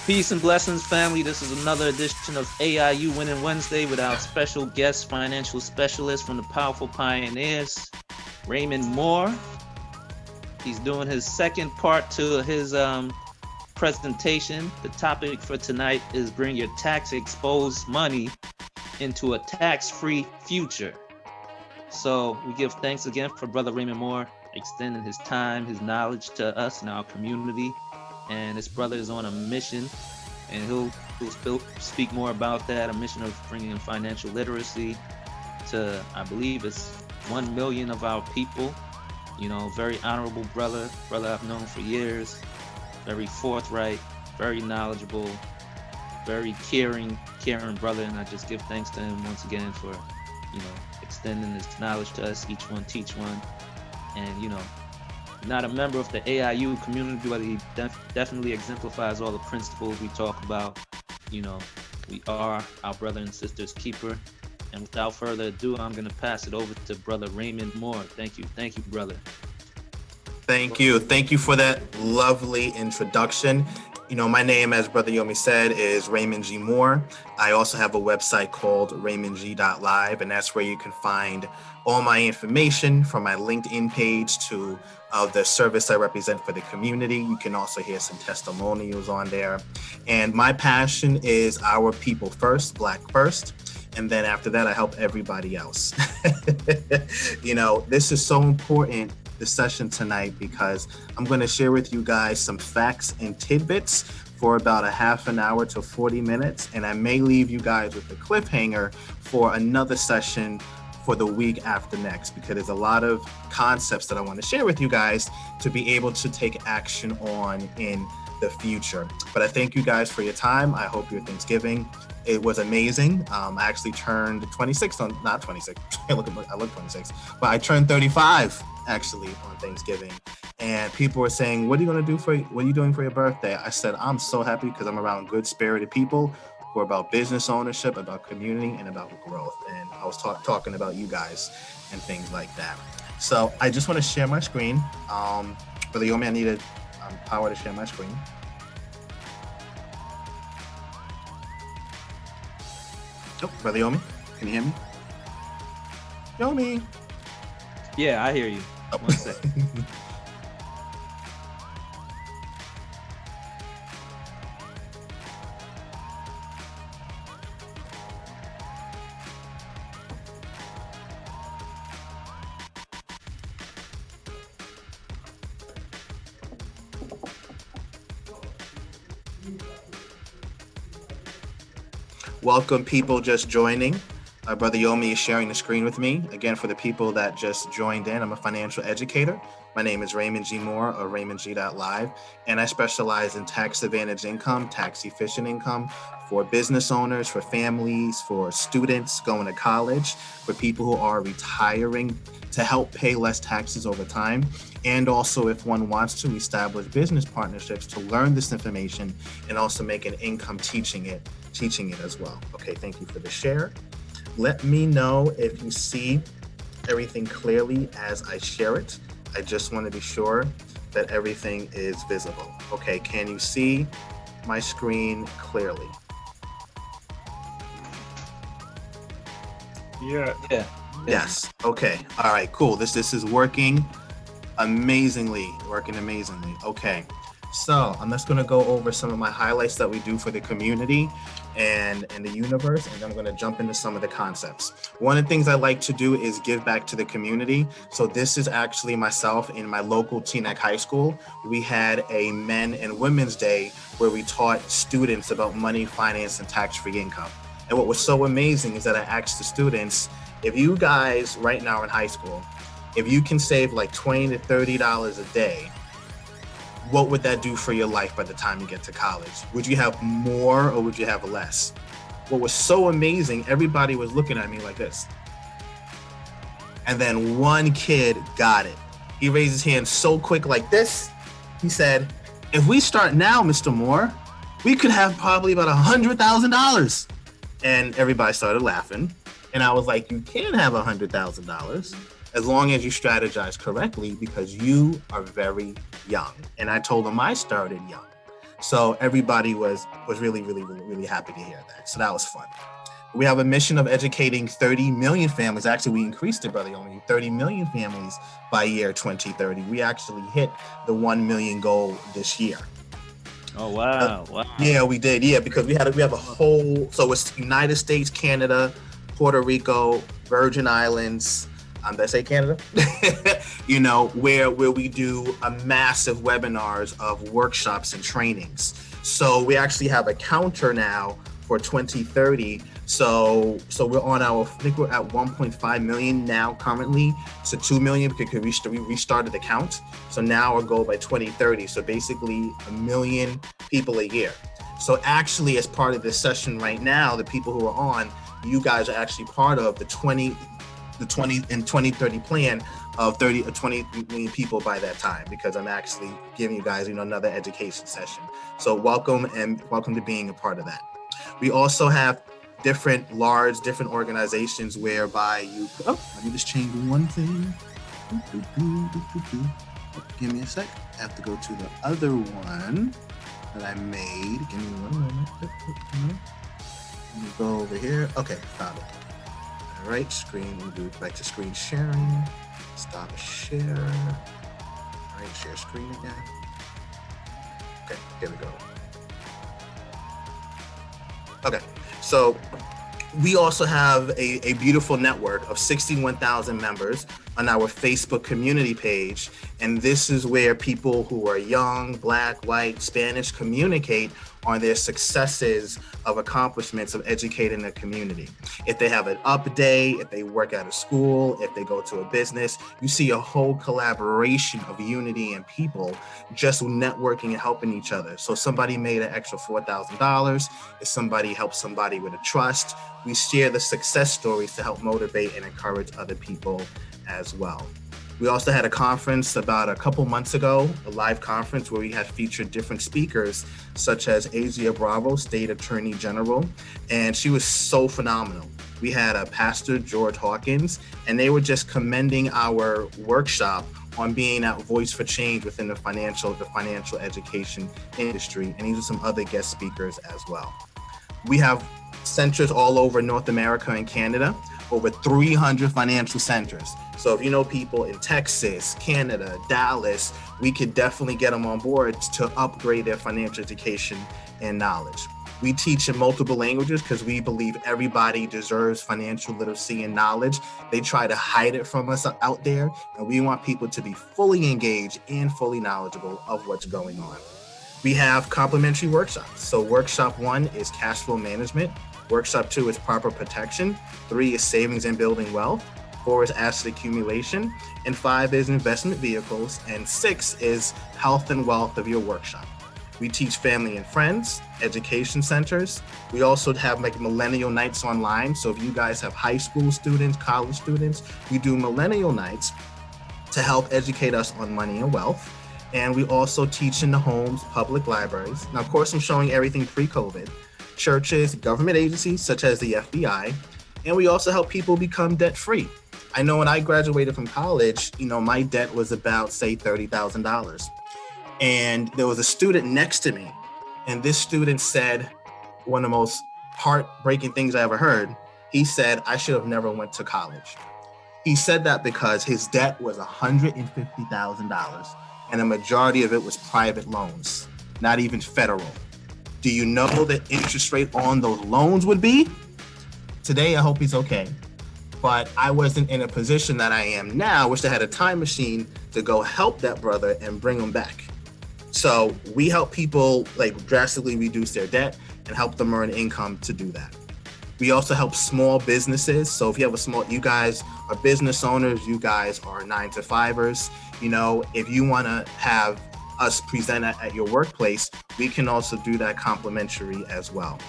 Peace and blessings, family. This is another edition of AIU Winning Wednesday with our special guest financial specialist from the Powerful Pioneers, Raymond Moore. He's doing his second part to his presentation. The topic for tonight is bring your tax-exposed money into a tax-free future. So we give thanks again for Brother Raymond Moore extending his time, his knowledge to us and our community. And this brother is on a mission, and he'll speak more about that, a mission of bringing financial literacy to, I believe it's 1 million of our people. You know, very honorable brother I've known for years, very forthright, very knowledgeable, very caring brother, and I just give thanks to him once again for, you know, extending his knowledge to us, each one teach one. And, you know, not a member of the AIU community, but he definitely exemplifies all the principles we talk about. You know, we are our brother and sister's keeper. And without further ado, I'm going to pass it over to Brother Raymond Moore. Thank you, brother. Thank you for that lovely introduction. You know, my name, as Brother Yomi said, is RaymondG Moore. I also have a website called RaymondG.Live, and that's where you can find all my information from my LinkedIn page to the service I represent for the community. You can also hear some testimonials on there. And my passion is our people first, Black first. And then after that, I help everybody else. You know, this is so important, the session tonight, because I'm going to share with you guys some facts and tidbits for about a half an hour to 40 minutes. And I may leave you guys with a cliffhanger for another session for the week after next, because there's a lot of concepts that I want to share with you guys to be able to take action on in the future. But I thank you guys for your time. I hope your Thanksgiving, it was amazing. I actually turned 26 on, not 26, I look 26, but I turned 35 actually on Thanksgiving. And people were saying, what are you doing for your birthday? I said, I'm so happy because I'm around good spirited people who are about business ownership, about community, and about growth. And I was talking about you guys and things like that. So I just want to share my screen. Brother Yomi, I needed power to share my screen. Oh, Brother Yomi, can you hear me? Yomi. Yeah, I hear you. Oh. One second. Welcome, people just joining. Brother Yomi is sharing the screen with me. Again, for the people that just joined in, I'm a financial educator. My name is RaymondG Moore, or RaymondG.Live, and I specialize in tax advantage income, tax efficient income for business owners, for families, for students going to college, for people who are retiring to help pay less taxes over time. And also, if one wants to establish business partnerships to learn this information and also make an income teaching it as well. Okay, thank you for the share. Let me know if you see everything clearly as I share it. I just want to be sure that everything is visible. Okay, can you see my screen clearly? Yeah. Yes. Okay. All right, cool. This is working amazingly. Okay. So I'm just going to go over some of my highlights that we do for the community and the universe, and I'm going to jump into some of the concepts. One of the things I like to do is give back to the community. So this is actually myself in my local Teaneck High School. We had a Men and Women's Day where we taught students about money, finance, and tax-free income. And what was so amazing is that I asked the students, if you guys right now in high school, if you can save like $20 to $30 a day, what would that do for your life by the time you get to college? Would you have more or would you have less? What was so amazing, everybody was looking at me like this. And then one kid got it. He raised his hand so quick like this. He said, if we start now, Mr. Moore, we could have probably about $100,000. And everybody started laughing. And I was like, you can have $100,000 as long as you strategize correctly because you are very young. And I told him I started young. So everybody was really, really, really, really happy to hear that. So that was fun. We have a mission of educating 30 million families. Actually, we increased it, Brother Yomi, 30 million families by year 2030. We actually hit the 1 million goal this year. Oh wow! Wow. Yeah, we did. Yeah, because we have a whole. So it's United States, Canada, Puerto Rico, Virgin Islands. Did I say Canada? You know, where we do a massive webinars of workshops and trainings. So we actually have a counter now for 2030. So we're on I think we're at 1.5 million now currently. So 2 million because we restarted the count. So now our goal by 2030. So basically 1 million people a year. So actually, as part of this session right now, the people who are on, you guys are actually part of the 20 and 2030 plan of 30 or 20 million people by that time, because I'm actually giving you guys, another education session. So welcome to being a part of that. We also have different organizations whereby let me just change one thing. Give me a sec. I have to go to the other one that I made. Give me one moment. Let me go over here. Okay, found it. All right, we'll do back to screen sharing. Stop share. All right, share screen again. Okay, here we go. Okay, so we also have a beautiful network of 61,000 members on our Facebook community page. And this is where people who are young, Black, white, Spanish communicate on their successes of accomplishments of educating the community. If they have an up day, if they work at a school, if they go to a business, you see a whole collaboration of unity and people just networking and helping each other. So somebody made an extra $4,000. If somebody helps somebody with a trust, we share the success stories to help motivate and encourage other people as well. We also had a conference about a couple months ago, a live conference where we had featured different speakers, such as Asia Bravo, State Attorney General, and she was so phenomenal. We had a Pastor George Hawkins, and they were just commending our workshop on being that voice for change within the financial education industry, and these are some other guest speakers as well. We have centers all over North America and Canada, over 300 financial centers. So if you know people in Texas, Canada, Dallas, we could definitely get them on board to upgrade their financial education and knowledge. We teach in multiple languages because we believe everybody deserves financial literacy and knowledge. They try to hide it from us out there, and we want people to be fully engaged and fully knowledgeable of what's going on. We have complimentary workshops. So workshop 1 is cash flow management. Workshop 2 is proper protection. 3 is savings and building wealth. 4 is asset accumulation. And 5 is investment vehicles. And 6 is health and wealth of your workshop. We teach family and friends, education centers. We also have like millennial nights online. So if you guys have high school students, college students, we do millennial nights to help educate us on money and wealth. And we also teach in the homes, public libraries. Now, of course, I'm showing everything pre-COVID. Churches, government agencies such as the FBI, and we also help people become debt-free. I know when I graduated from college, my debt was about, say, $30,000. And there was a student next to me, and this student said one of the most heartbreaking things I ever heard. He said, I should have never went to college. He said that because his debt was $150,000, and a majority of it was private loans, not even federal. Do you know the interest rate on those loans would be? Today, I hope he's okay. But I wasn't in a position that I am now. I wish I had a time machine to go help that brother and bring him back. So we help people drastically reduce their debt and help them earn income to do that. We also help small businesses. So if you have you guys are business owners, you guys are 9-to-5ers, if you want to have us present at your workplace, we can also do that complimentary as well.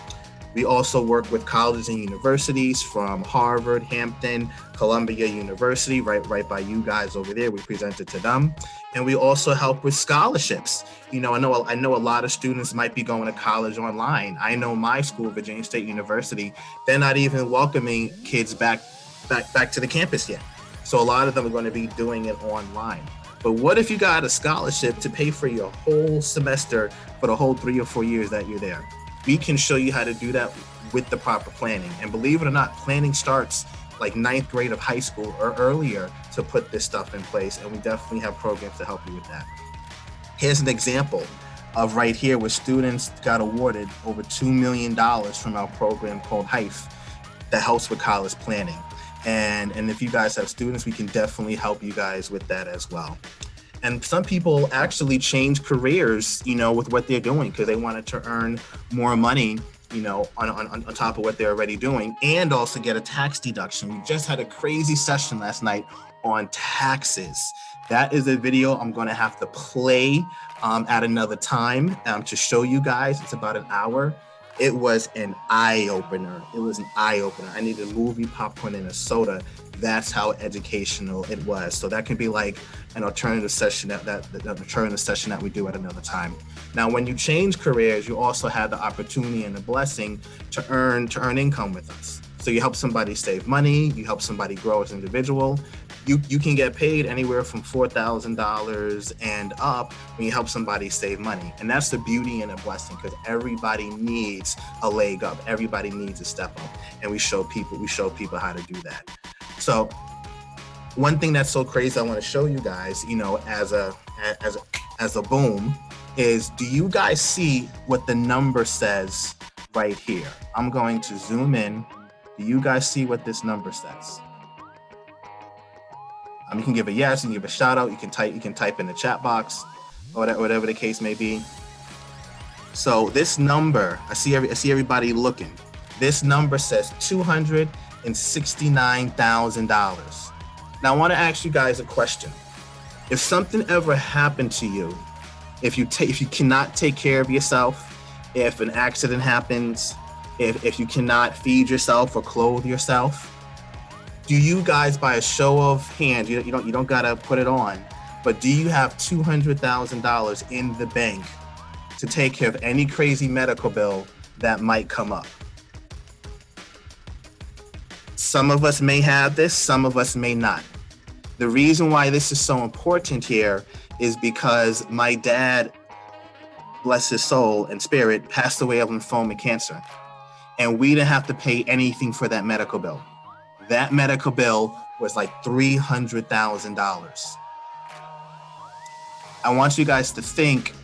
We also work with colleges and universities from Harvard, Hampton, Columbia University, right by you guys over there. We presented to them. And we also help with scholarships. I know a lot of students might be going to college online. I know my school, Virginia State University, they're not even welcoming kids back to the campus yet. So a lot of them are going to be doing it online. But what if you got a scholarship to pay for your whole semester for the whole 3 or 4 years that you're there? We can show you how to do that with the proper planning. And believe it or not, planning starts like 9th grade of high school or earlier to put this stuff in place. And we definitely have programs to help you with that. Here's an example of right here where students got awarded over $2 million from our program called HIFE that helps with college planning. And if you guys have students, we can definitely help you guys with that as well. And some people actually change careers, with what they're doing because they wanted to earn more money, on top of what they're already doing, and also get a tax deduction. We just had a crazy session last night on taxes. That is a video I'm going to have to play at another time to show you guys. It's about an hour. It was an eye-opener. I needed a movie, popcorn, and a soda. That's how educational it was. So that can be like an alternative session that we do at another time. Now, when you change careers, you also have the opportunity and the blessing to earn income with us. So you help somebody save money, you help somebody grow as an individual. You can get paid anywhere from $4,000 and up when you help somebody save money. And that's the beauty and a blessing, because everybody needs a leg up. Everybody needs a step up. And we show people how to do that. So one thing that's so crazy I want to show you guys, as a boom, is do you guys see what the number says right here? I'm going to zoom in. Do you guys see what this number says? You can give a yes, you can give a shout out, you can type in the chat box, or whatever the case may be. So this number, I see everybody looking. This number says $269,000. Now I want to ask you guys a question. If something ever happened to you, if you cannot take care of yourself, if an accident happens, if you cannot feed yourself or clothe yourself, do you guys, by a show of hands, you don't gotta put it on, but do you have $200,000 in the bank to take care of any crazy medical bill that might come up? Some of us may have this, some of us may not. The reason why this is so important here is because my dad, bless his soul and spirit, passed away of lymphoma cancer. And we didn't have to pay anything for that medical bill. That medical bill was like $300,000. I want you guys to think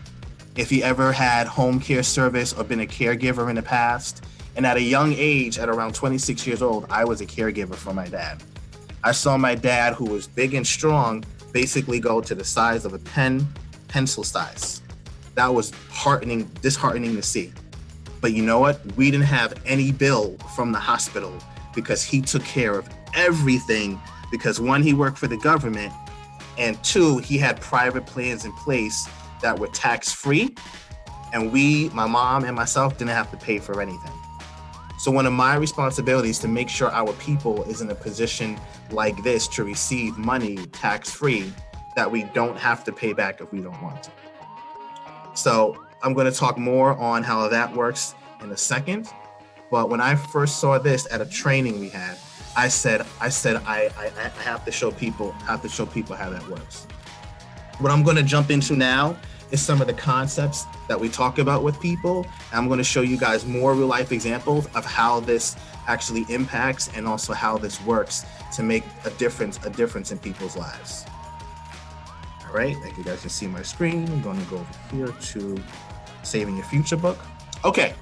if you ever had home care service or been a caregiver in the past. And at a young age, at around 26 years old, I was a caregiver for my dad. I saw my dad, who was big and strong, basically go to the size of a pencil size. That was disheartening to see. But you know what? We didn't have any bill from the hospital because he took care of everything, because one, he worked for the government, and two, he had private plans in place that were tax-free, and my mom and myself, didn't have to pay for anything. So one of my responsibilities to make sure our people is in a position like this to receive money tax-free that we don't have to pay back if we don't want to. So I'm going to talk more on how that works in a second. But when I first saw this at a training we had, I said I have to show people how that works. What I'm going to jump into now is some of the concepts that we talk about with people. And I'm going to show you guys more real life examples of how this actually impacts and also how this works to make a difference in people's lives. All right, like you guys can see my screen. I'm going to go over here to Saving Your Future book. Okay.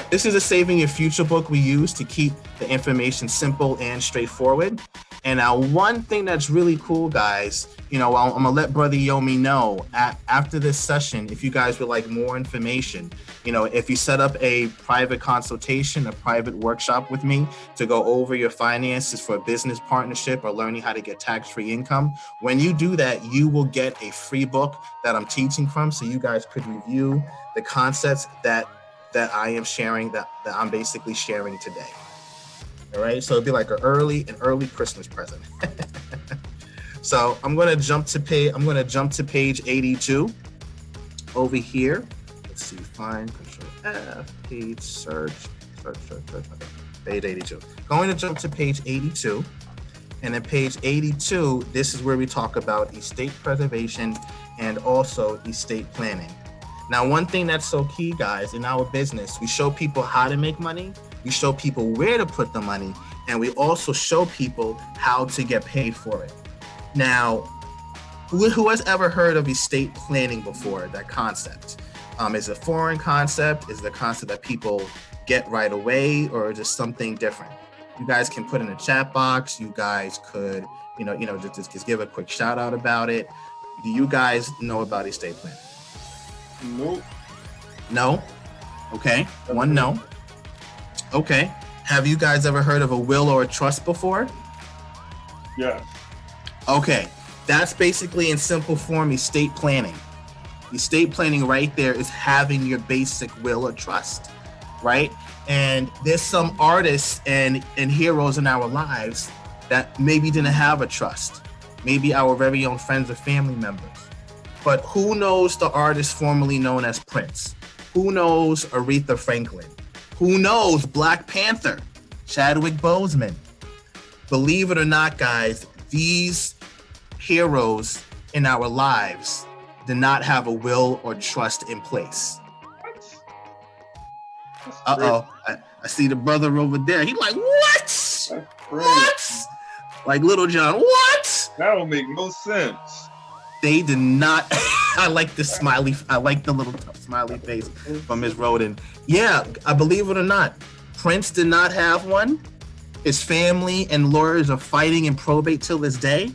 This is a Saving Your Future book we use to keep the information simple and straightforward. And now one thing that's really cool, guys, I'm gonna let Brother Yomi know after this session, if you guys would like more information, if you set up a private consultation, a private workshop with me to go over your finances for a business partnership or learning how to get tax-free income, when you do that, you will get a free book that I'm teaching from, so you guys could review the concepts that I am sharing, that I'm basically sharing today. All right, so it'd be like an early Christmas present. So I'm gonna jump to page 82 over here. Let's see, find, Control F, page search. Okay, page 82. Going to jump to page 82, And then page 82, this is where we talk about estate preservation and also estate planning. Now, one thing that's so key, guys, in our business, we show people how to make money, we show people where to put the money, and we also show people how to get paid for it. Now, who has ever heard of estate planning before, that concept? Is it a foreign concept? Is it a concept that people get right away, or just something different? You guys can put in the chat box. You guys could, just give a quick shout out about it. Do you guys know about estate planning? Nope. No? Okay, one no. Okay. Have you guys ever heard of a will or a trust before? Yes. Okay, that's basically in simple form estate planning. Estate planning right there is having your basic will or trust, right? And there's some artists and heroes in our lives that maybe didn't have a trust. Maybe our very own friends or family members. But who knows the artist formerly known as Prince? Who knows Aretha Franklin? Who knows Black Panther, Chadwick Boseman? Believe it or not, guys, these heroes in our lives did not have a will or trust in place. Uh-oh, I see the brother over there. He like, what? What? Like Little John, what? That don't make no sense. They did not. I like the smiley. I like the little smiley face from Ms. Roden. Yeah, I believe it or not, Prince did not have one. His family and lawyers are fighting in probate till this day.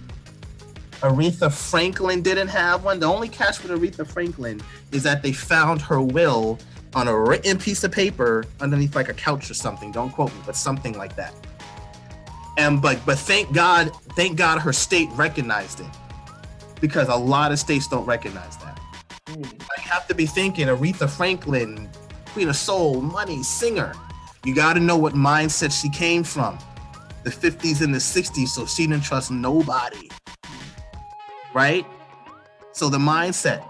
Aretha Franklin didn't have one. The only catch with Aretha Franklin is that they found her will on a written piece of paper underneath like a couch or something. Don't quote me, but something like that. And but thank God her state recognized it, because a lot of states don't recognize that. I have to be thinking Aretha Franklin, Queen of Soul, money, singer. You got to know what mindset she came from, the 50s and the 60s, so she didn't trust nobody, right? So the mindset.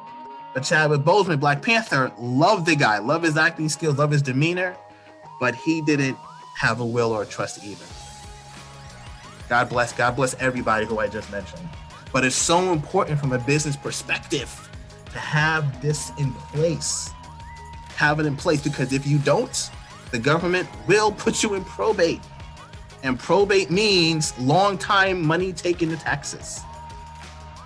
But Chadwick Boseman, Black Panther, love the guy, love his acting skills, love his demeanor, but he didn't have a will or a trust either. God bless everybody who I just mentioned. But it's so important from a business perspective to have this in place. Have it in place, because if you don't, the government will put you in probate. And probate means long time money taken to taxes.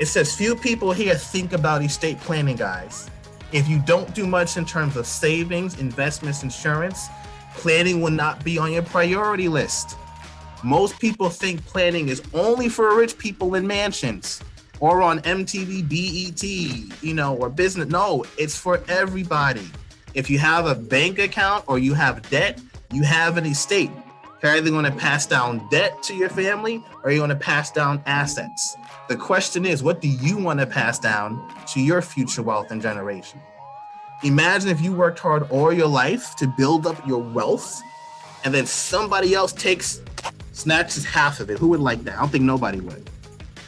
It says few people here think about estate planning, guys. If you don't do much in terms of savings, investments, insurance, planning will not be on your priority list. Most people think planning is only for rich people in mansions or on MTV, BET, or business. No, it's for everybody. If you have a bank account or you have debt, you have an estate. You're either going to pass down debt to your family or you're going to pass down assets. The question is, what do you want to pass down to your future wealth and generation? Imagine if you worked hard all your life to build up your wealth, and then somebody else snatches half of it. Who would like that? I don't think nobody would.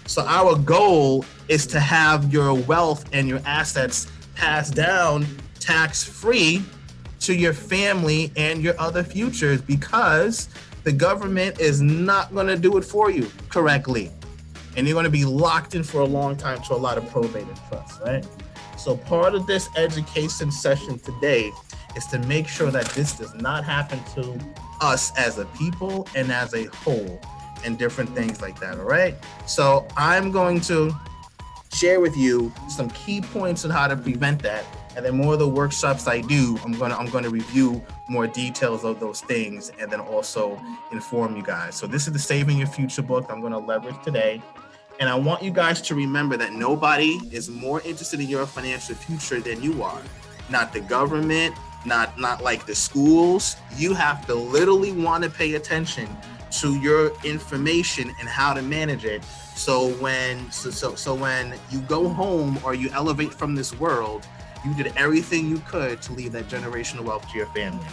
So our goal is to have your wealth and your assets passed down tax-free to your family and your other futures, because the government is not going to do it for you correctly. And you're going to be locked in for a long time to a lot of probate and trust, right? So part of this education session today is to make sure that this does not happen to us as a people and as a whole, and different things like that, all right? So I'm going to share with you some key points on how to prevent that. And then more of the workshops I do, I'm going to review more details of those things and then also inform you guys. So this is the Saving Your Future book I'm going to leverage today. And I want you guys to remember that nobody is more interested in your financial future than you are. Not the government, not like the schools. You have to literally want to pay attention to your information and how to manage it. So when you go home or you elevate from this world, you did everything you could to leave that generational wealth to your family.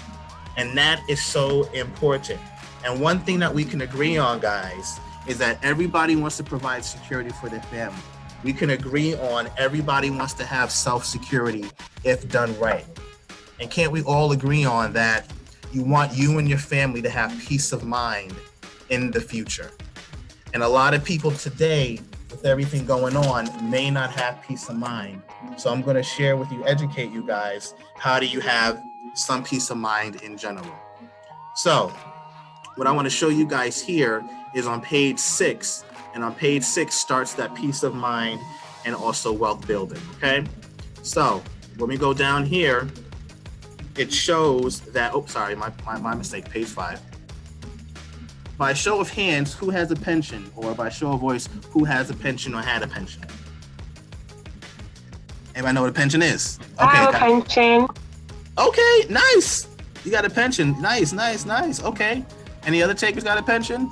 And that is so important. And one thing that we can agree on, guys, is that everybody wants to provide security for their family. We can agree on everybody wants to have self-security if done right. And can't we all agree on that you want you and your family to have peace of mind in the future? And a lot of people today, with everything going on, may not have peace of mind. So I'm going to share with you, educate you guys, how do you have some peace of mind in general. So what I want to show you guys here is on page 6. And on page 6 starts that peace of mind and also wealth building, okay? So when we go down here, it shows that, oh, sorry, my mistake, page 5. By show of hands, who has a pension? Or by show of voice, who has a pension or had a pension? Anybody know what a pension is? Okay, I have a pension. Okay, nice. You got a pension. Nice. Okay. Any other takers got a pension?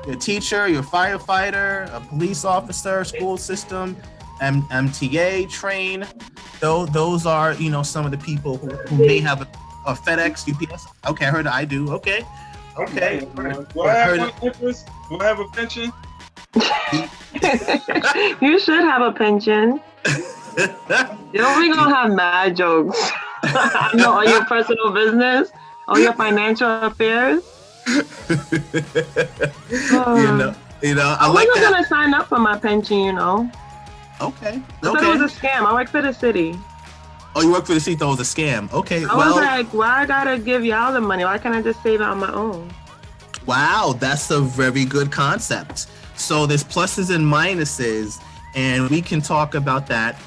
You're a teacher, you're a firefighter, a police officer, school system, MTA, train. Those are, some of the people who may have a FedEx, UPS. Okay, I heard I do. Okay. Do I have interest? Do I have a pension? You should have a pension. You know, we're gonna have mad jokes. I know all your personal business, all your financial affairs. I like that. I'm gonna sign up for my pension, Okay. I thought it was a scam. I work for the city. Oh, you work for the city? That was a scam. Okay. I was like, why I gotta give y'all the money? Why can't I just save it on my own? Wow, that's a very good concept. So there's pluses and minuses, and we can talk about that,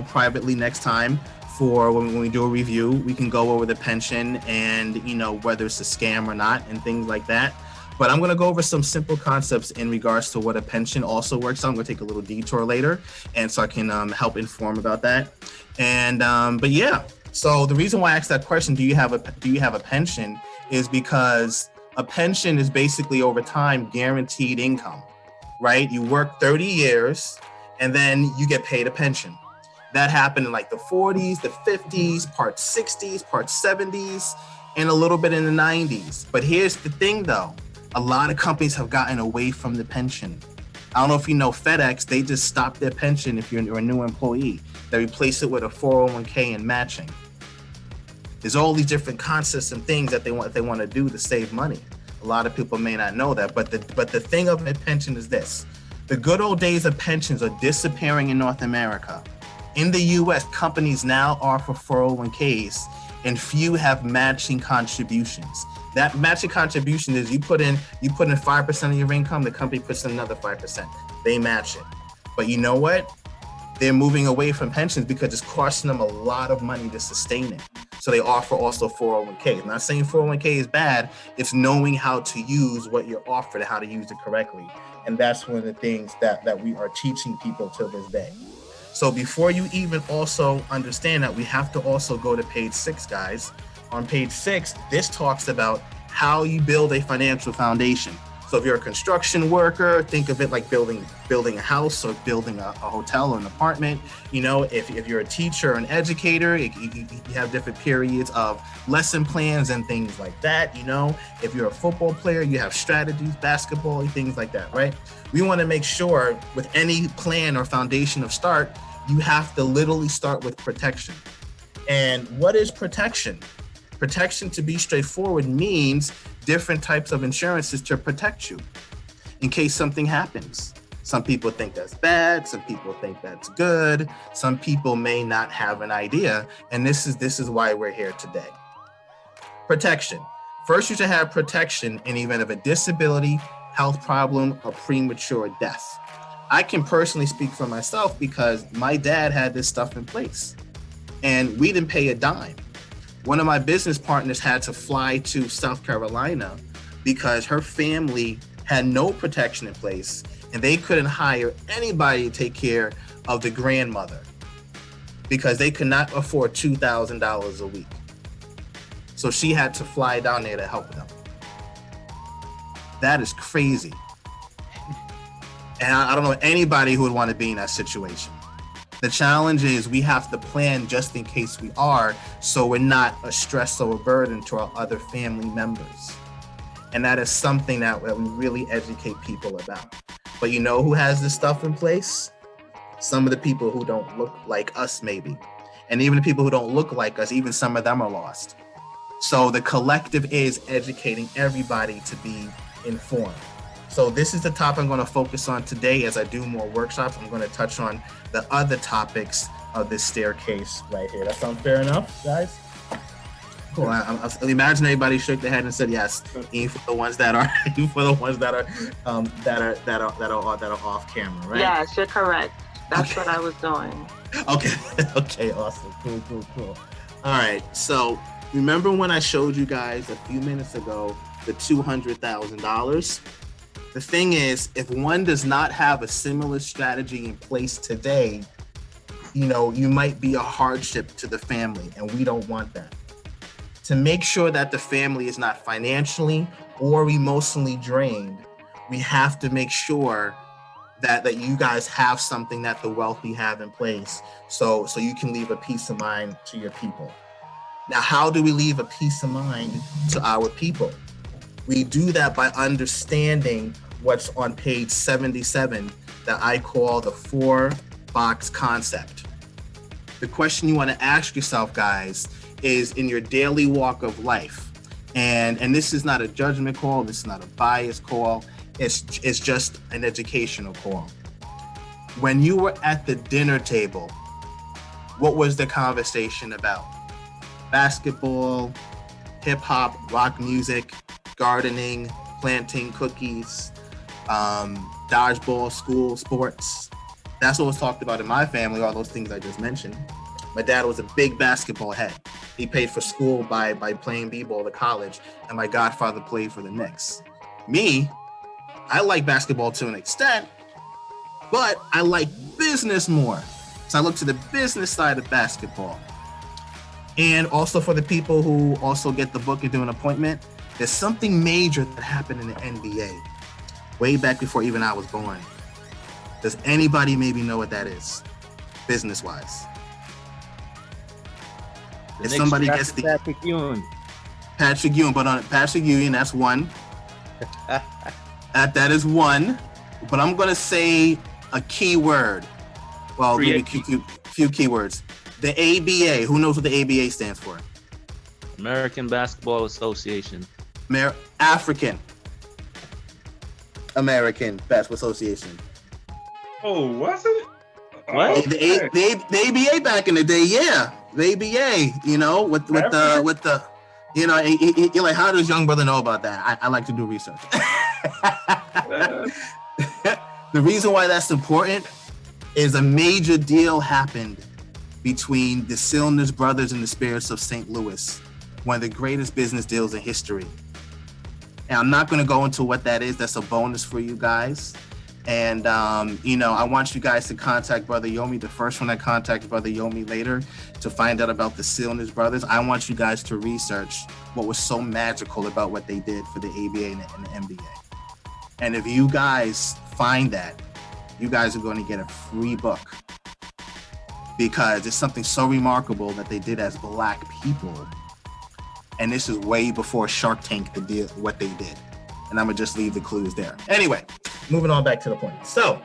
privately next time. For when we do a review, we can go over the pension and, whether it's a scam or not and things like that. But I'm going to go over some simple concepts in regards to what a pension also works on. I'm going to take a little detour later, and so I can help inform about that. And but yeah, so the reason why I asked that question, do you have a pension, is because a pension is basically over time guaranteed income, right? You work 30 years and then you get paid a pension. That happened in like the 40s, the 50s, part 60s, part 70s, and a little bit in the 90s. But here's the thing though, a lot of companies have gotten away from the pension. I don't know if you know FedEx, they just stopped their pension if you're a new employee. They replace it with a 401k and matching. There's all these different concepts and things that they want to do to save money. A lot of people may not know that, but the thing of a pension is this. The good old days of pensions are disappearing in North America. In the US, companies now offer 401ks and few have matching contributions. That matching contribution is you put in 5% of your income, the company puts in another 5%. They match it. But you know what? They're moving away from pensions because it's costing them a lot of money to sustain it. So they offer also 401ks. I'm not saying 401k is bad. It's knowing how to use what you're offered and how to use it correctly. And that's one of the things that we are teaching people to this day. So before you even also understand that, we have to also go to page 6, guys. On page 6, this talks about how you build a financial foundation. So if you're a construction worker, think of it like building a house or building a hotel or an apartment. If you're a teacher or an educator, you have different periods of lesson plans and things like that. If you're a football player, you have strategies, basketball, things like that, right? We want to make sure with any plan or foundation of start, you have to literally start with protection. And what is protection? Protection, to be straightforward, means different types of insurances to protect you in case something happens. Some people think that's bad. Some people think that's good. Some people may not have an idea. And this is why we're here today. Protection. First, you should have protection in the event of a disability, health problem, or premature death. I can personally speak for myself because my dad had this stuff in place and we didn't pay a dime. One of my business partners had to fly to South Carolina because her family had no protection in place and they couldn't hire anybody to take care of the grandmother because they could not afford $2,000 a week. So she had to fly down there to help them. That is crazy. And I don't know anybody who would want to be in that situation. The challenge is we have to plan just in case we are, so we're not a stress or a burden to our other family members. And that is something that we really educate people about. But you know who has this stuff in place? Some of the people who don't look like us, maybe. And even the people who don't look like us, even some of them are lost. So the collective is educating everybody to be informed. So this is the topic I'm going to focus on today. As I do more workshops, I'm going to touch on the other topics of this staircase right here. That sounds fair enough, guys? Cool. I imagine everybody shook their head and said yes, even for the ones that are off camera, right? Yes, you're correct. That's what I was doing. Okay. Okay. Awesome. Cool. All right. So remember when I showed you guys a few minutes ago the $200,000? The thing is, if one does not have a similar strategy in place today, you might be a hardship to the family, and we don't want that. To make sure that the family is not financially or emotionally drained, we have to make sure that you guys have something that the wealthy have in place, so you can leave a peace of mind to your people. Now, how do we leave a peace of mind to our people? We do that by understanding what's on page 77 that I call the 4-box concept. The question you want to ask yourself, guys, is in your daily walk of life. And this is not a judgment call, this is not a bias call, it's just an educational call. When you were at the dinner table, what was the conversation about? Basketball, hip hop, rock music, gardening, planting cookies, dodgeball, school, sports. That's what was talked about in my family, all those things I just mentioned. My dad was a big basketball head. He paid for school by playing b-ball to college, and my godfather played for the Knicks. Me, I like basketball to an extent, but I like business more. So I look to the business side of basketball. And also for the people who also get the book and do an appointment, there's something major that happened in the NBA way back before even I was born. Does anybody maybe know what that is, business-wise? If somebody gets the Patrick Ewing. Patrick Ewing, but on Patrick Ewing, that's one. That is one. But I'm gonna say a key word. Well, maybe a few keywords. The ABA. Who knows what the ABA stands for? American Basketball Association. African American Basketball Association. Oh, was it? What? The ABA back in the day, yeah. The ABA, with the you're like, how does young brother know about that? I like to do research. The reason why that's important is a major deal happened between the Silners brothers and the Spirits of St. Louis, one of the greatest business deals in history. And I'm not going to go into what that is. That's a bonus for you guys. And, I want you guys to contact Brother Yomi, the first one I contacted Brother Yomi later, to find out about the Silners brothers. I want you guys to research what was so magical about what they did for the ABA and the NBA. And if you guys find that, you guys are going to get a free book, because it's something so remarkable that they did as Black people. And this is way before Shark Tank did what they did. And I'm gonna just leave the clues there. Anyway, moving on back to the point. So,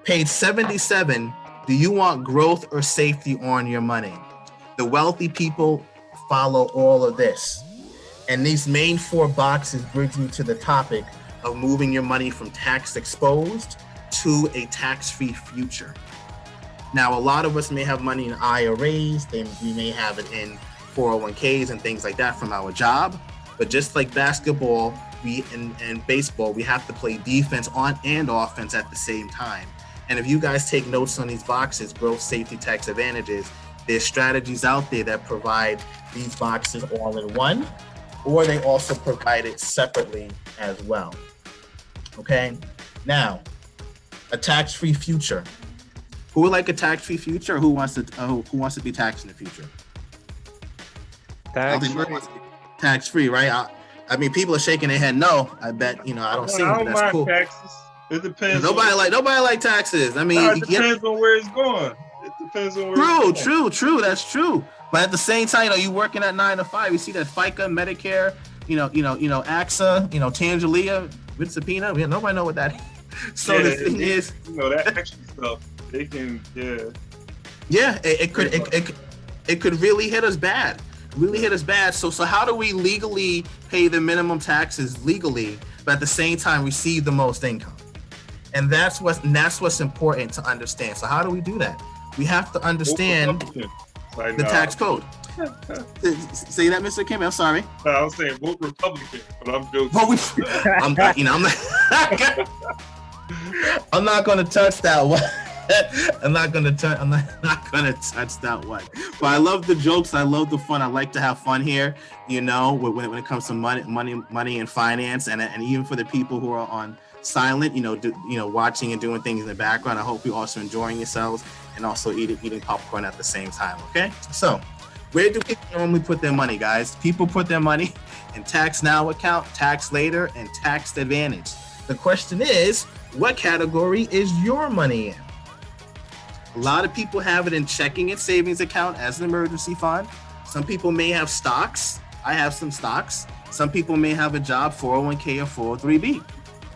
page 77, do you want growth or safety on your money? The wealthy people follow all of this. And these main 4 boxes brings you to the topic of moving your money from tax exposed to a tax-free future. Now, a lot of us may have money in IRAs, we may have it in 401ks and things like that from our job. But just like basketball, and baseball, we have to play defense on and offense at the same time. And if you guys take notes on these boxes, growth, safety, tax advantages, there's strategies out there that provide these boxes all in one, or they also provide it separately as well. Okay, now, a tax-free future. Who would like a tax-free future, or who wants to be taxed in the future? Tax-free, right? I mean, people are shaking their head no. I bet, I don't see it, but that's cool. Taxes. It depends. Nobody like taxes. I mean, it depends on where it's going. It depends on where it's going. True. That's true. But at the same time, you working at 9 to 5. You see that FICA, Medicare, AXA, Tangelia, with subpoena. Nobody know what that is. So the thing is, that extra stuff. They can, yeah. It could really hit us bad. So how do we legally pay the minimum taxes legally but at the same time receive the most income. And that's what's important to understand. So how do we do that? We have to understand the tax code. Say that, Mr. Kim. I'm sorry. No, I was saying vote Republican, but I'm joking. I'm not going to touch that one. I'm not gonna touch that one. But I love the jokes. I love the fun. I like to have fun here. You know, when it comes to money and finance, and even for the people who are on silent, watching and doing things in the background. I hope you're also enjoying yourselves and also eating popcorn at the same time. Okay, so where do people normally put their money, guys? People put their money in Tax Now account, Tax Later, and Tax Advantage. The question is, what category is your money in? A lot of people have it in checking and savings account as an emergency fund. Some people may have stocks. I have some stocks. Some people may have a job, 401k or 403b.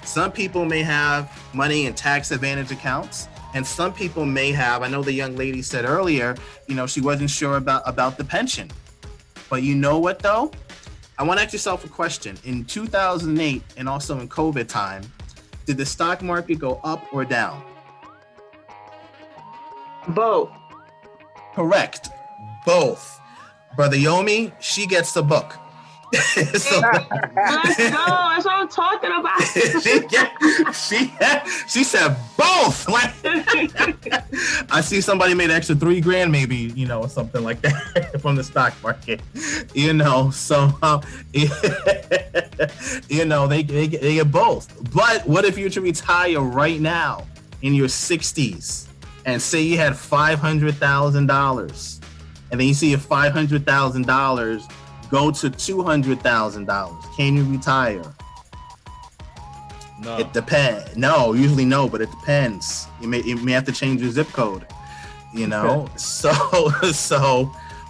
Some people may have money in tax advantage accounts. And some people may have, I know the young lady said earlier, she wasn't sure about the pension. But you know what though? I want to ask yourself a question. In 2008 and also in COVID time, did the stock market go up or down? Both. Correct. Both. Brother Yomi, she gets the book. Let's go. That's what I'm talking about. she said both. I see somebody made an extra $3,000 maybe, or something like that from the stock market. So they get both. But what if you're to retire right now in your 60s? And say you had $500,000, and then you see your $500,000 go to $200,000. Can you retire? No. It depends. No, usually no, but it depends. You may have to change your zip code. So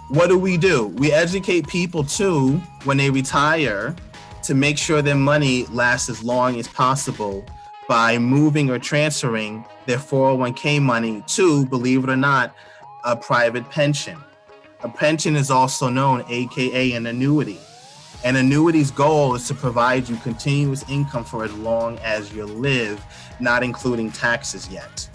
what do? We educate people too when they retire to make sure their money lasts as long as possible by moving or transferring their 401k money to, believe it or not, a private pension. A pension is also known, AKA an annuity. An annuity's goal is to provide you continuous income for as long as you live, not including taxes yet.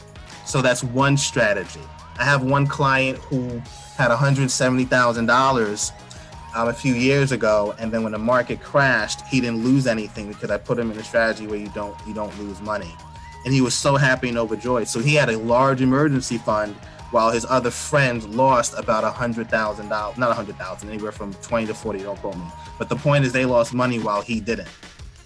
So that's one strategy. I have one client who had $170,000 a few years ago, and then when the market crashed, he didn't lose anything because I put him in a strategy where you don't lose money. And he was so happy and overjoyed. So he had a large emergency fund while his other friends lost about $100,000, not $100,000, anywhere from 20 to 40, don't quote me. But the point is they lost money while he didn't.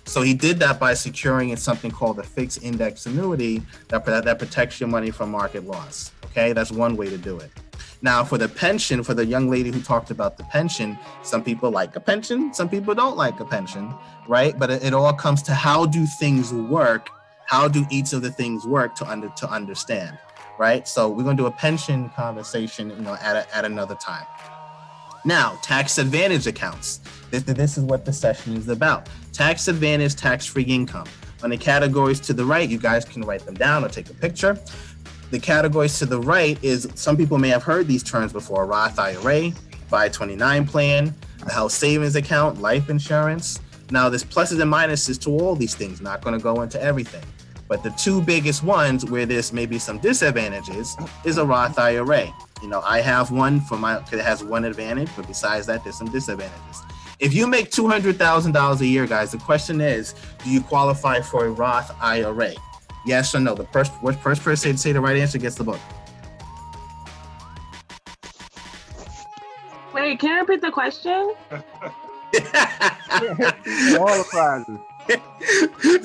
So he did that by securing in something called a fixed index annuity that protects your money from market loss. Okay, that's one way to do it. Now, for the pension, for the young lady who talked about the pension, some people like a pension, some people don't like a pension, right? But it all comes to how do things work? How do each of the things work to understand, right? So we're going to do a pension conversation, at another time. Now, tax advantage accounts. This is what the session is about. Tax advantage, tax-free income. On the categories to the right, you guys can write them down or take a picture. The categories to the right is, some people may have heard these terms before: Roth IRA, 529 plan, the health savings account, life insurance. Now there's pluses and minuses to all these things, not going to go into everything. But the two biggest ones where there's maybe some disadvantages is a Roth IRA. I have one because it has one advantage, but besides that, there's some disadvantages. If you make $200,000 a year, guys, the question is, do you qualify for a Roth IRA? Yes or no? The first person to say the right answer gets the book. Wait, can you repeat the question? All the prizes.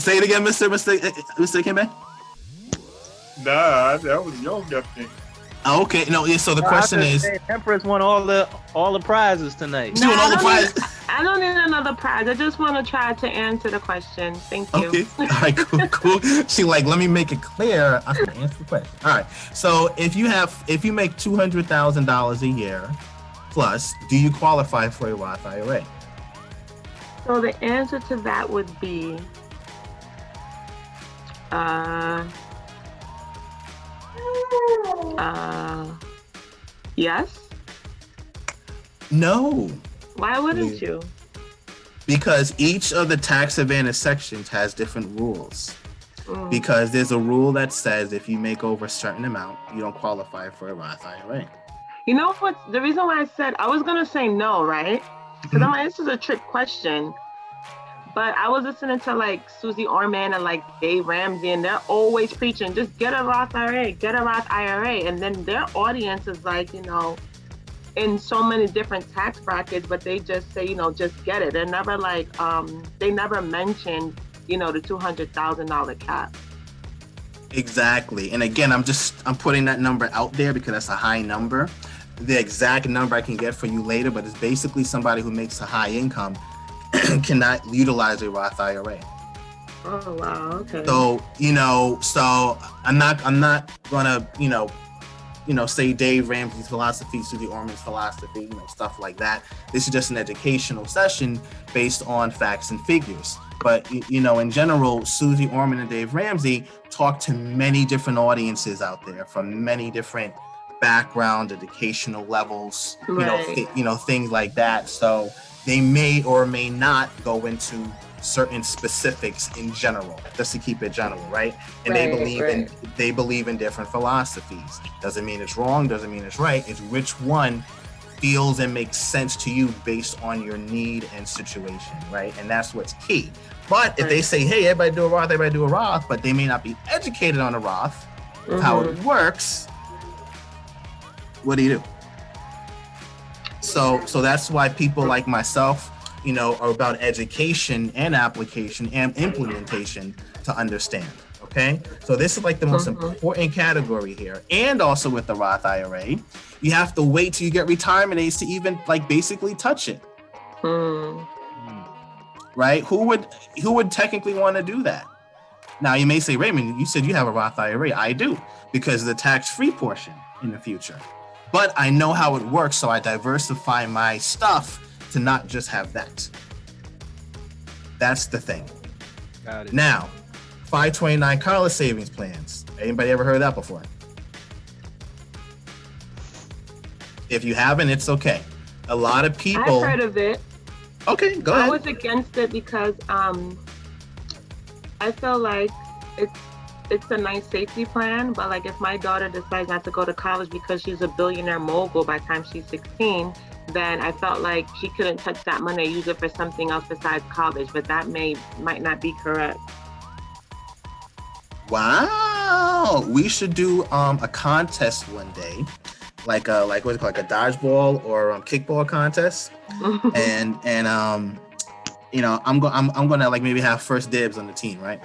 Say it again, Mr. Kimbe. Nah, that was your gut thing. Okay, no, yeah. So the question is, Empress won all the prizes tonight. doing all the prizes. I don't need another prize. I just want to try to answer the question. Thank you. Okay. All right, cool. She let me make it clear. I'm gonna answer the question. All right. So if you make $200,000 a year plus, do you qualify for a Roth IRA? So the answer to that would be yes. No. Why wouldn't you? Because each of the tax advantage sections has different rules. Because there's a rule that says if you make over a certain amount, you don't qualify for a Roth IRA. You know what? The reason why I said I was gonna say no, right? Because I'm like, this is a trick question. But I was listening to like Susie Orman and like Dave Ramsey, and they're always preaching, just get a Roth IRA, get a Roth IRA. And then their audience is like, you know, in so many different tax brackets, but they just say, you know, just get it. They're never like, they never mentioned, you know, the $200,000 cap. Exactly. And again, I'm putting that number out there because that's a high number. The exact number I can get for you later, but it's basically somebody who makes a high income cannot utilize a Roth IRA. Oh wow, okay. So, you know, I'm not gonna, you know, say Dave Ramsey's philosophy, Susie Orman's philosophy, you know, stuff like that. This is just an educational session based on facts and figures. But, you know, in general, Susie Orman and Dave Ramsey talk to many different audiences out there from many different background, educational levels, Right. you know, things like that. So they may or may not go into certain specifics in general, just to keep it general, right? And they believe in different philosophies. Doesn't mean it's wrong, doesn't mean it's right. It's which one feels and makes sense to you based on your need and situation, right? And that's what's key. But if they say, hey, everybody do a Roth, but they may not be educated on a Roth, how it works, what do? So that's why people like myself, you know, are about education and application and implementation to understand. Okay, so this is like the most important category here. And also with the Roth IRA, you have to wait till you get retirement age to even like basically touch it. Right? Who would technically want to do that? Now you may say, Raymond, you said you have a Roth IRA. I do, because of the tax-free portion in the future. But I know how it works, so I diversify my stuff to not just have that. That's the thing. Got it. Now, 529 college savings plans. Anybody ever heard of that before? If you haven't, it's okay. A lot of people. I've heard of it. Okay, go ahead. I was against it because I feel like it's a nice safety plan, but like if my daughter decides not to go to college because she's a billionaire mogul by the time she's 16, then I felt like she couldn't touch that money, use it for something else besides college, but that might not be correct. Wow, we should do a contest one day, like what's it called, like a dodgeball or kickball contest, and you know, I'm gonna like maybe have first dibs on the team, right?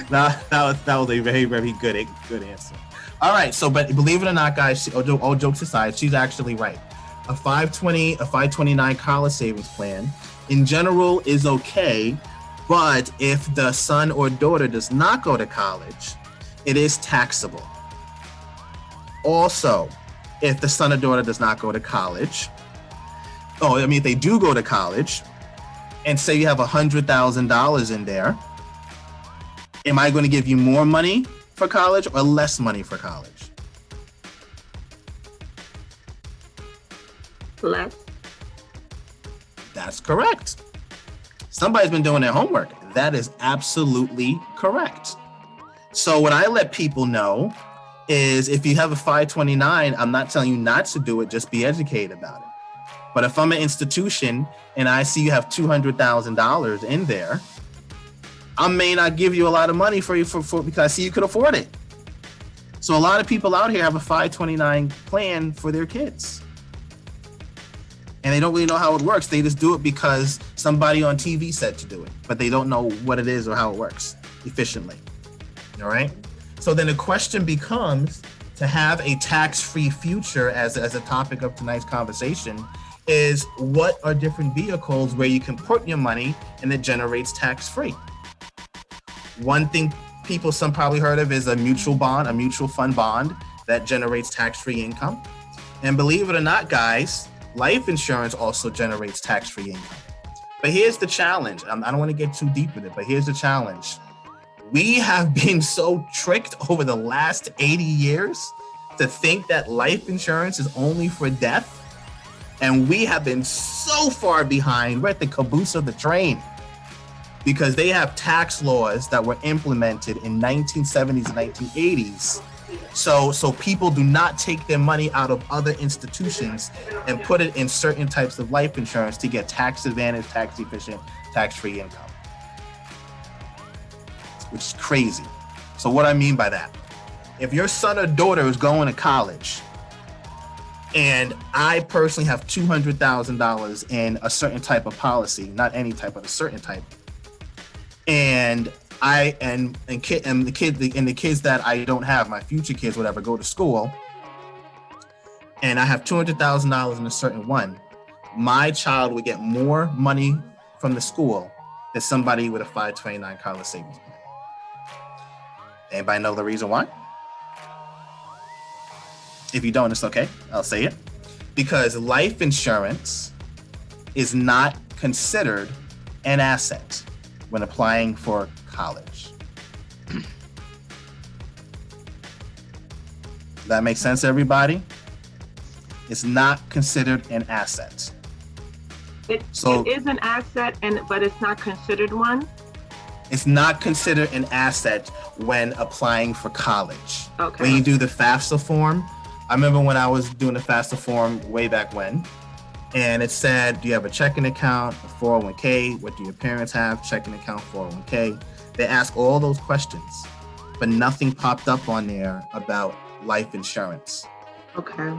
That was a very, very good answer. All right, so but believe it or not, guys, all jokes aside, she's actually right. A 529 college savings plan in general is okay, but if the son or daughter does not go to college, it is taxable. Also, if the son or daughter does not go to college, if they do go to college, and say you have $100,000 in there, am I going to give you more money for college or less money for college? Less. That's correct. Somebody's been doing their homework. That is absolutely correct. So what I let people know is if you have a 529, I'm not telling you not to do it, just be educated about it. But if I'm an institution and I see you have $200,000 in there, I may not give you a lot of money for because I see you could afford it. So a lot of people out here have a 529 plan for their kids. And they don't really know how it works. They just do it because somebody on TV said to do it, but they don't know what it is or how it works efficiently. All right. So then the question becomes, to have a tax-free future as a topic of tonight's conversation, is what are different vehicles where you can put your money and it generates tax-free. One thing some probably heard of is a mutual fund bond that generates tax-free income. And believe it or not, guys, life insurance also generates tax-free income. But here's the challenge. I don't want to get too deep with it, but here's the challenge. We have been so tricked over the last 80 years to think that life insurance is only for death, And we have been so far behind. We're at the caboose of the train because they have tax laws that were implemented in 1970s and 1980s. So people do not take their money out of other institutions and put it in certain types of life insurance to get tax advantage, tax efficient, tax-free income, which is crazy. So what I mean by that, if your son or daughter is going to college and I personally have $200,000 in a certain type of policy, not any type, but a certain type, and the kids that I don't have, my future kids, whatever, go to school, and I have $200,000 in a certain one, my child would get more money from the school than somebody with a 529 college savings plan. Anybody know the reason why? If you don't, it's okay. I'll say it. Because life insurance is not considered an asset when applying for college. Does that make sense, everybody? It's not considered an asset. It is an asset, but it's not considered one? It's not considered an asset when applying for college. Okay. When you do the FAFSA form, I remember when I was doing the FAFSA form way back when, and it said, do you have a checking account, a 401k? What do your parents have? Checking account, 401k. They ask all those questions, but nothing popped up on there about life insurance. Okay.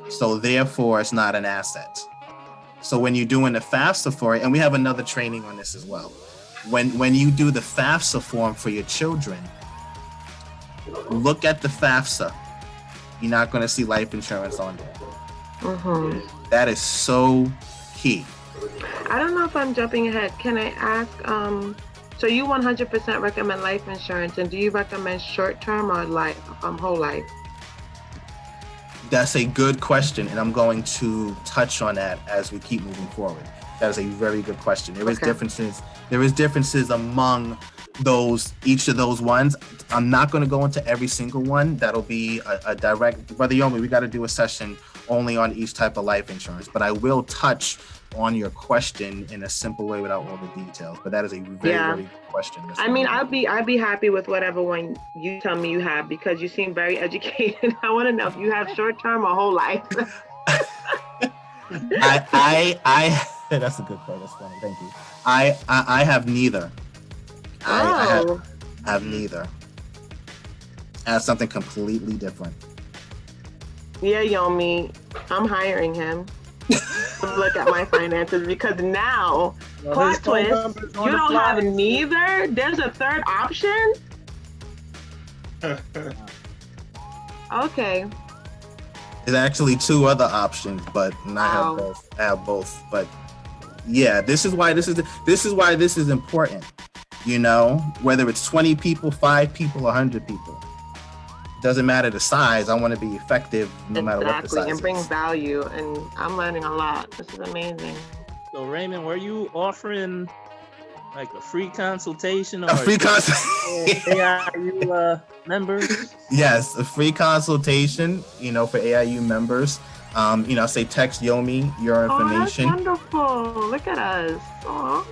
So therefore, it's not an asset. So when you're doing the FAFSA for it, and we have another training on this as well. When you do the FAFSA form for your children, look at the FAFSA. You're not going to see life insurance on there. Mm-hmm. That is so key. I don't know if I'm jumping ahead. Can I ask, so you 100% recommend life insurance, and do you recommend short-term or whole life? That's a good question, and I'm going to touch on that as we keep moving forward. That is a very good question. There is differences. There is differences among each of those ones. I'm not going to go into every single one. That'll be a direct. Brother Yomi, we got to do a session only on each type of life insurance. But I will touch on your question in a simple way without all the details. But that is a very good question. I mean, I'd be happy with whatever one you tell me you have, because you seem very educated. I want to know if you have short term or whole life. I that's a good point. That's funny. Thank you. I have neither. I have neither. I have something completely different. Yeah, Yomi, I'm hiring him to look at my finances, because now, plot twist, you don't have neither? There's a third option? Okay. There's actually two other options, but I have both. But yeah, this is why this is important. You know, whether it's 20 people, 5 people, 100 people. Doesn't matter the size. I want to be effective no matter what the size is. And bring value. And I'm learning a lot. This is amazing. So Raymond, were you offering like a free consultation or a free consultation AIU members? Yes, a free consultation, you know, for AIU members. You know, say text Yomi your information. Oh, that's wonderful. Look at us. Aww.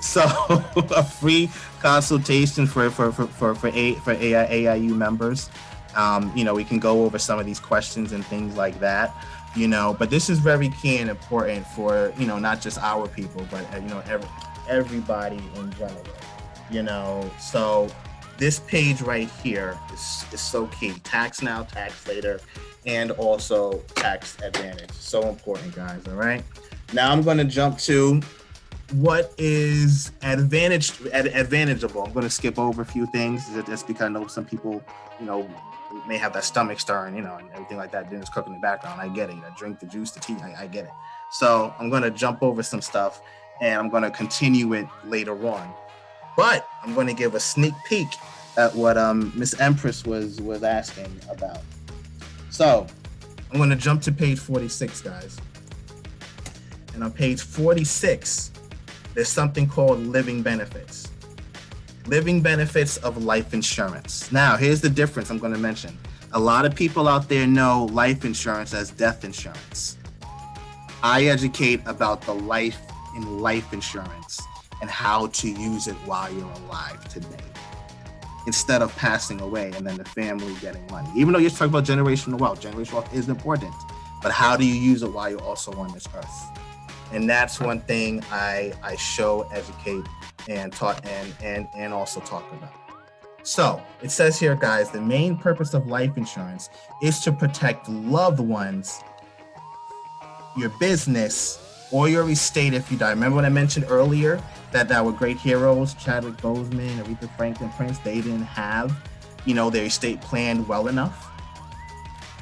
So a free consultation for AIU members. You know, we can go over some of these questions and things like that, you know, but this is very key and important for, you know, not just our people, but, you know, everybody in general, you know. So this page right here is so key. Tax now, tax later, and also tax advantage. So important, guys. All right. Now I'm going to jump to what is advantageable. I'm going to skip over a few things just because I know some people, you know, may have that stomach stirring, you know, and everything like that. Dinner's cooking in the background. I get it. I drink the juice, the tea. I get it. So I'm going to jump over some stuff and I'm going to continue it later on. But I'm going to give a sneak peek at what Miss Empress was asking about. So I'm going to jump to page 46, guys. And on page 46, there's something called living benefits. Living benefits of life insurance. Now, here's the difference I'm going to mention. A lot of people out there know life insurance as death insurance. I educate about the life in life insurance and how to use it while you're alive today, instead of passing away and then the family getting money. Even though you're talking about generational wealth is important, but how do you use it while you're also on this earth? And that's one thing I show, educate, and talk and also talk about. So it says here, guys, the main purpose of life insurance is to protect loved ones, your business, or your estate if you die. Remember when I mentioned earlier that were great heroes, Chadwick Boseman, Aretha Franklin, Prince, they didn't have, their estate planned well enough.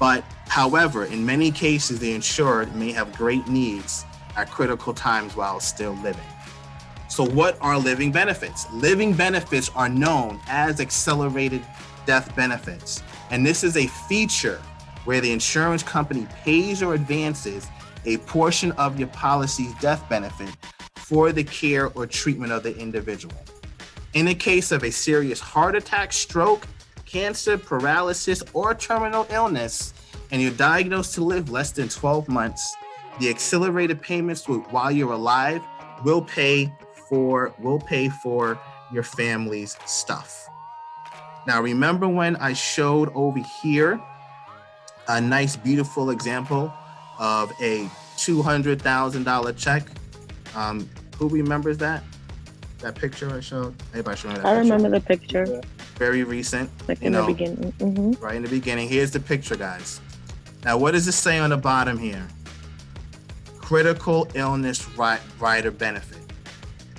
But however, in many cases, the insured may have great needs at critical times while still living. So what are living benefits? Living benefits are known as accelerated death benefits. And this is a feature where the insurance company pays or advances a portion of your policy's death benefit for the care or treatment of the individual. In the case of a serious heart attack, stroke, cancer, paralysis, or terminal illness, and you're diagnosed to live less than 12 months, the accelerated payments while you're alive will pay for your family's stuff. Now, remember when I showed over here a nice, beautiful example of a $200,000 check? Who remembers that picture I showed? Everybody showed me that I picture. remember the picture. Very recent. Like in the beginning. Mm-hmm. Right in the beginning. Here's the picture, guys. Now, what does it say on the bottom here? Critical illness rider benefit.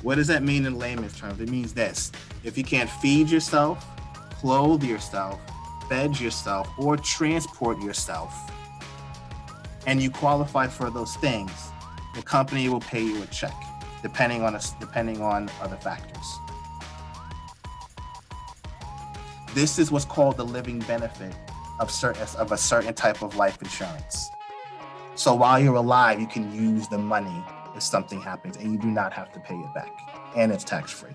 What does that mean in layman's terms? It means this: if you can't feed yourself, clothe yourself, bed yourself, or transport yourself, and you qualify for those things, the company will pay you a check, depending on other factors. This is what's called the living benefit of a certain type of life insurance. So while you're alive, you can use the money if something happens, and you do not have to pay it back, and it's tax-free.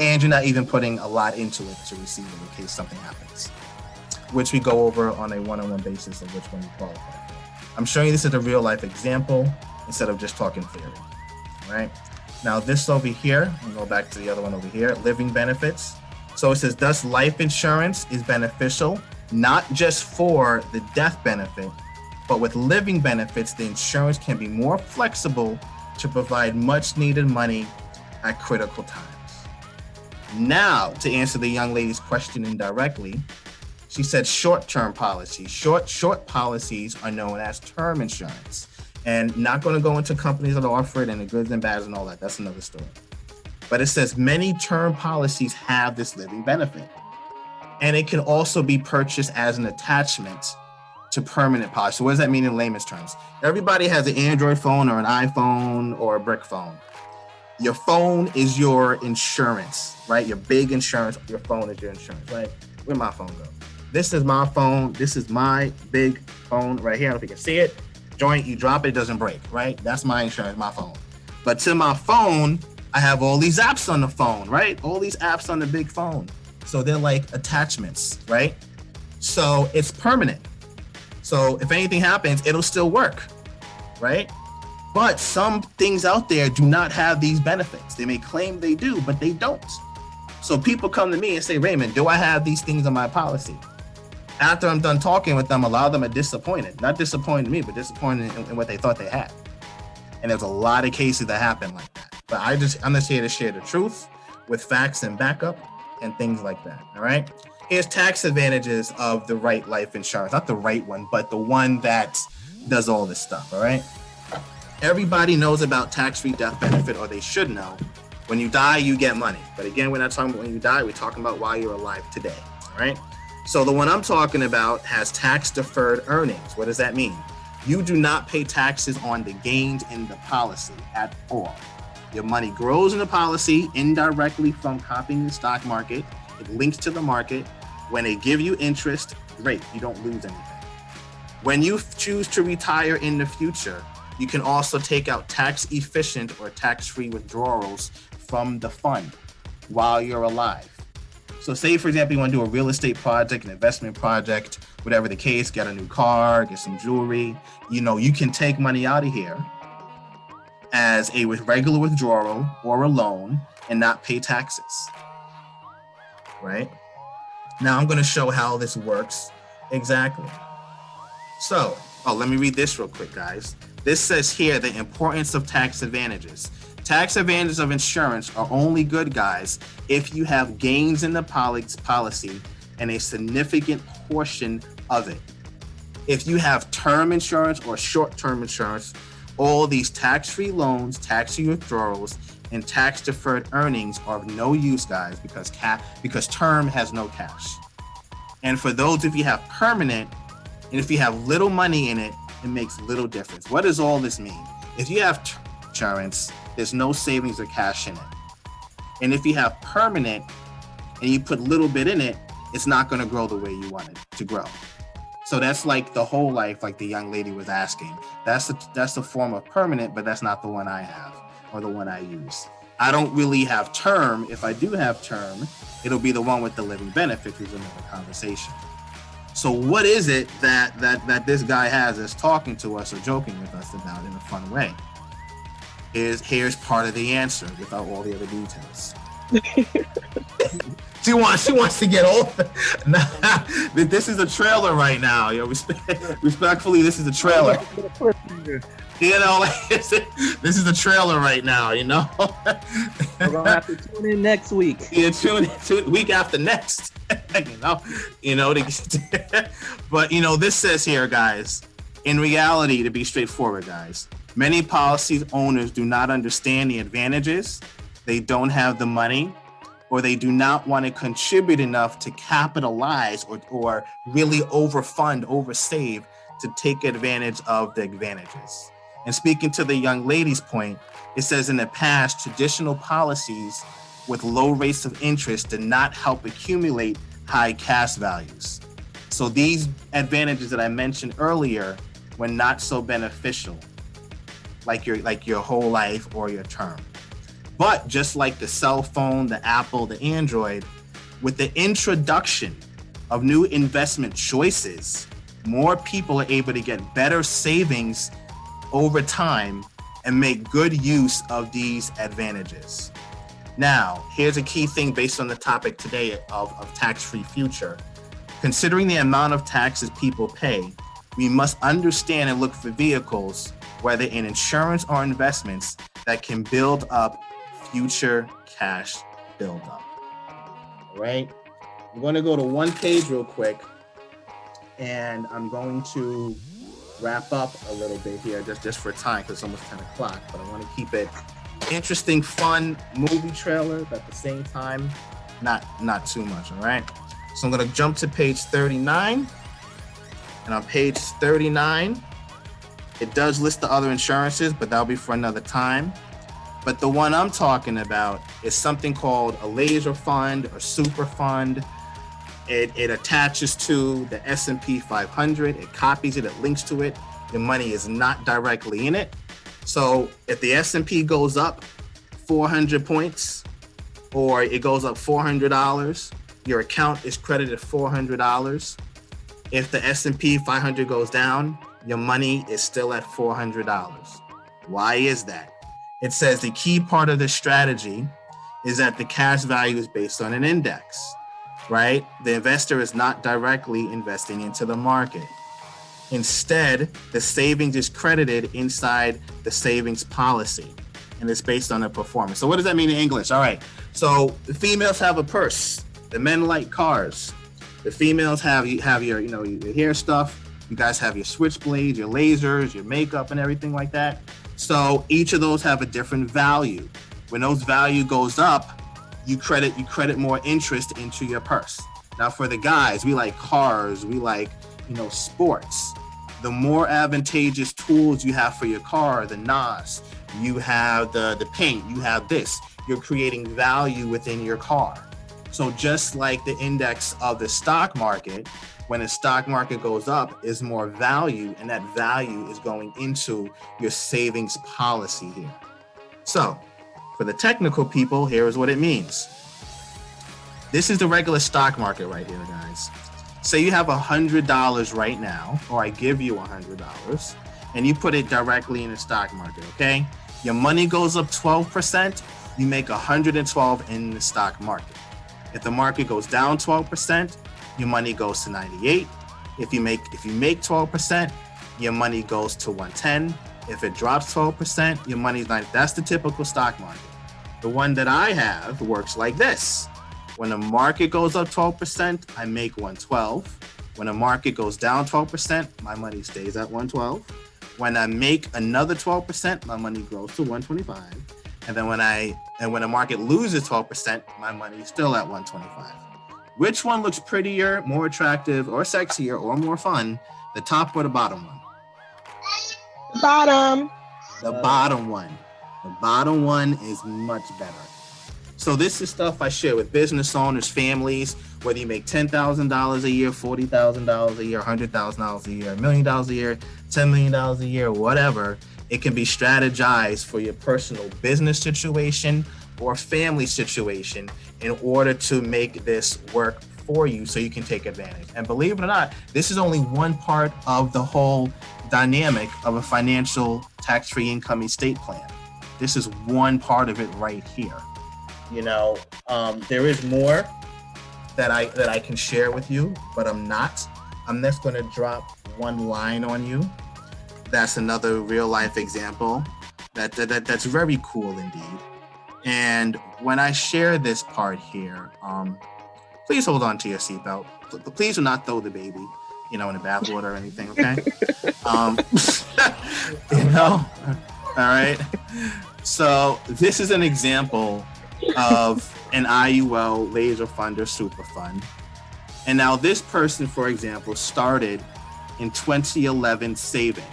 And you're not even putting a lot into it to receive it in case something happens, which we go over on a one-on-one basis of which one you qualify for. I'm showing you this as a real-life example instead of just talking theory, all right? Now this over here, we'll go back to the other one over here, living benefits. So it says, thus life insurance is beneficial, not just for the death benefit, but with living benefits, the insurance can be more flexible to provide much needed money at critical times. Now, to answer the young lady's question indirectly, she said short-term policies. Short policies are known as term insurance. And not going to go into companies that offer it and the goods and bads and all that. That's another story. But it says many term policies have this living benefit. And it can also be purchased as an attachment to permanent policy. So what does that mean in layman's terms? Everybody has an Android phone or an iPhone or a brick phone. Your phone is your insurance, right? Your big insurance. Your phone is your insurance, right? Where'd my phone go? This is my phone. This is my big phone right here. I don't know if you can see it. Joint, you drop it, it doesn't break, right? That's my insurance, my phone. But to my phone, I have all these apps on the phone, right? All these apps on the big phone. So they're like attachments, right? So it's permanent. So if anything happens, it'll still work, right? But some things out there do not have these benefits. They may claim they do, but they don't. So people come to me and say, Raymond, do I have these things on my policy? After I'm done talking with them, a lot of them are disappointed. Not disappointed in me, but disappointed in what they thought they had. And there's a lot of cases that happen like that. But I'm just here to share the truth with facts and backup and things like that, all right? Here's tax advantages of the right life insurance. Not the right one, but the one that does all this stuff, all right? Everybody knows about tax-free death benefit, or they should know. When you die, you get money. But again, we're not talking about when you die, we're talking about while you're alive today, all right? So the one I'm talking about has tax-deferred earnings. What does that mean? You do not pay taxes on the gains in the policy at all. Your money grows in the policy indirectly from copying the stock market. It links to the market. When they give you interest, great, you don't lose anything. When you choose to retire in the future, you can also take out tax-efficient or tax-free withdrawals from the fund while you're alive. So say, for example, you want to do a real estate project, an investment project, whatever the case, get a new car, get some jewelry, you can take money out of here as a regular withdrawal or a loan and not pay taxes, right? Now I'm going to show how this works exactly. So, let me read this real quick, guys. This says here the importance of tax advantages. Tax advantages of insurance are only good, guys, if you have gains in the policy and a significant portion of it. If you have term insurance or short-term insurance, all these tax-free loans, tax-free withdrawals, and tax-deferred earnings are of no use, guys, because term has no cash. And for those of you have permanent, and if you have little money in it, it makes little difference. What does all this mean? If you have insurance, there's no savings or cash in it. And if you have permanent and you put little bit in it, it's not going to grow the way you want it to grow. So that's like the whole life, like the young lady was asking. That's the form of permanent, but that's not the one I have or the one I use. I don't really have term. If I do have term, it'll be the one with the living benefits, which is another conversation. So what is it that this guy has that's talking to us or joking with us about in a fun way? Here's part of the answer without all the other details. She wants to get all. This is a trailer right now. Respectfully, this is a trailer. This is a trailer right now. We're gonna have to tune in next week. Yeah, tune week after next. But this says here, guys. In reality, to be straightforward, guys, many policy owners do not understand the advantages. They don't have the money, or they do not want to contribute enough to capitalize or really oversave to take advantage of the advantages. And speaking to the young lady's point, it says in the past, traditional policies with low rates of interest did not help accumulate high cash values. So these advantages that I mentioned earlier were not so beneficial, like your whole life or your term. But just like the cell phone, the Apple, the Android, with the introduction of new investment choices, more people are able to get better savings over time and make good use of these advantages. Now, here's a key thing based on the topic today of tax-free future. Considering the amount of taxes people pay, we must understand and look for vehicles, whether in insurance or investments, that can build up future cash buildup. All right, I'm going to go to one page real quick, and I'm going to wrap up a little bit here just for time because it's almost 10 o'clock, but I want to keep it interesting, fun movie trailer, but at the same time, not too much. All right, so I'm going to jump to page 39, and on page 39, it does list the other insurances, but that'll be for another time. But the one I'm talking about is something called a L.A.S.E.R fund or super fund. It attaches to the S&P 500. It copies it. It links to it. The money is not directly in it. So if the S&P goes up 400 points or it goes up $400, your account is credited $400. If the S&P 500 goes down, your money is still at $400. Why is that? It says the key part of this strategy is that the cash value is based on an index, right? The investor is not directly investing into the market. Instead, the savings is credited inside the savings policy, and it's based on the performance. So what does that mean in English? All right, so the females have a purse. The men like cars. The females have your hair stuff. You guys have your switchblades, your lasers, your makeup, and everything like that. So each of those have a different value. When those value goes up, you credit more interest into your purse. Now for the guys, we like cars, we like, sports. The more advantageous tools you have for your car, the NOS, you have the paint, you have this, you're creating value within your car. So just like the index of the stock market, when the stock market goes up, is more value, and that value is going into your savings policy here. So for the technical people, here is what it means. This is the regular stock market right here, guys. Say you have $100 right now, or I give you $100, and you put it directly in the stock market, okay? Your money goes up 12%, you make 112 in the stock market. If the market goes down 12%, your money goes to 98. If you make 12%, your money goes to 110. If it drops 12%, your money's 90. That's the typical stock market. The one that I have works like this. When the market goes up 12%, I make 112. When the market goes down 12%, my money stays at 112. When I make another 12%, my money grows to 125. And then when the market loses 12%, my money is still at 125. Which one looks prettier, more attractive, or sexier, or more fun? The top or the bottom one? Bottom. The bottom one. The bottom one is much better. So this is stuff I share with business owners, families, whether you make $10,000 a year, $40,000 a year, $100,000 a year, $1 million a year, $10 million a year, whatever. It can be strategized for your personal business situation or family situation in order to make this work for you so you can take advantage. And believe it or not, this is only one part of the whole dynamic of a financial tax-free income estate plan. This is one part of it right here. You know, there is more that I can share with you, but I'm not. I'm just going to drop one line on you. That's another real life example that's very cool indeed. And when I share this part here, please hold on to your seatbelt. Please do not throw the baby, in the bathwater or anything, okay? All right. So this is an example of an IUL laser fund or super fund. And now this person, for example, started in 2011 saving.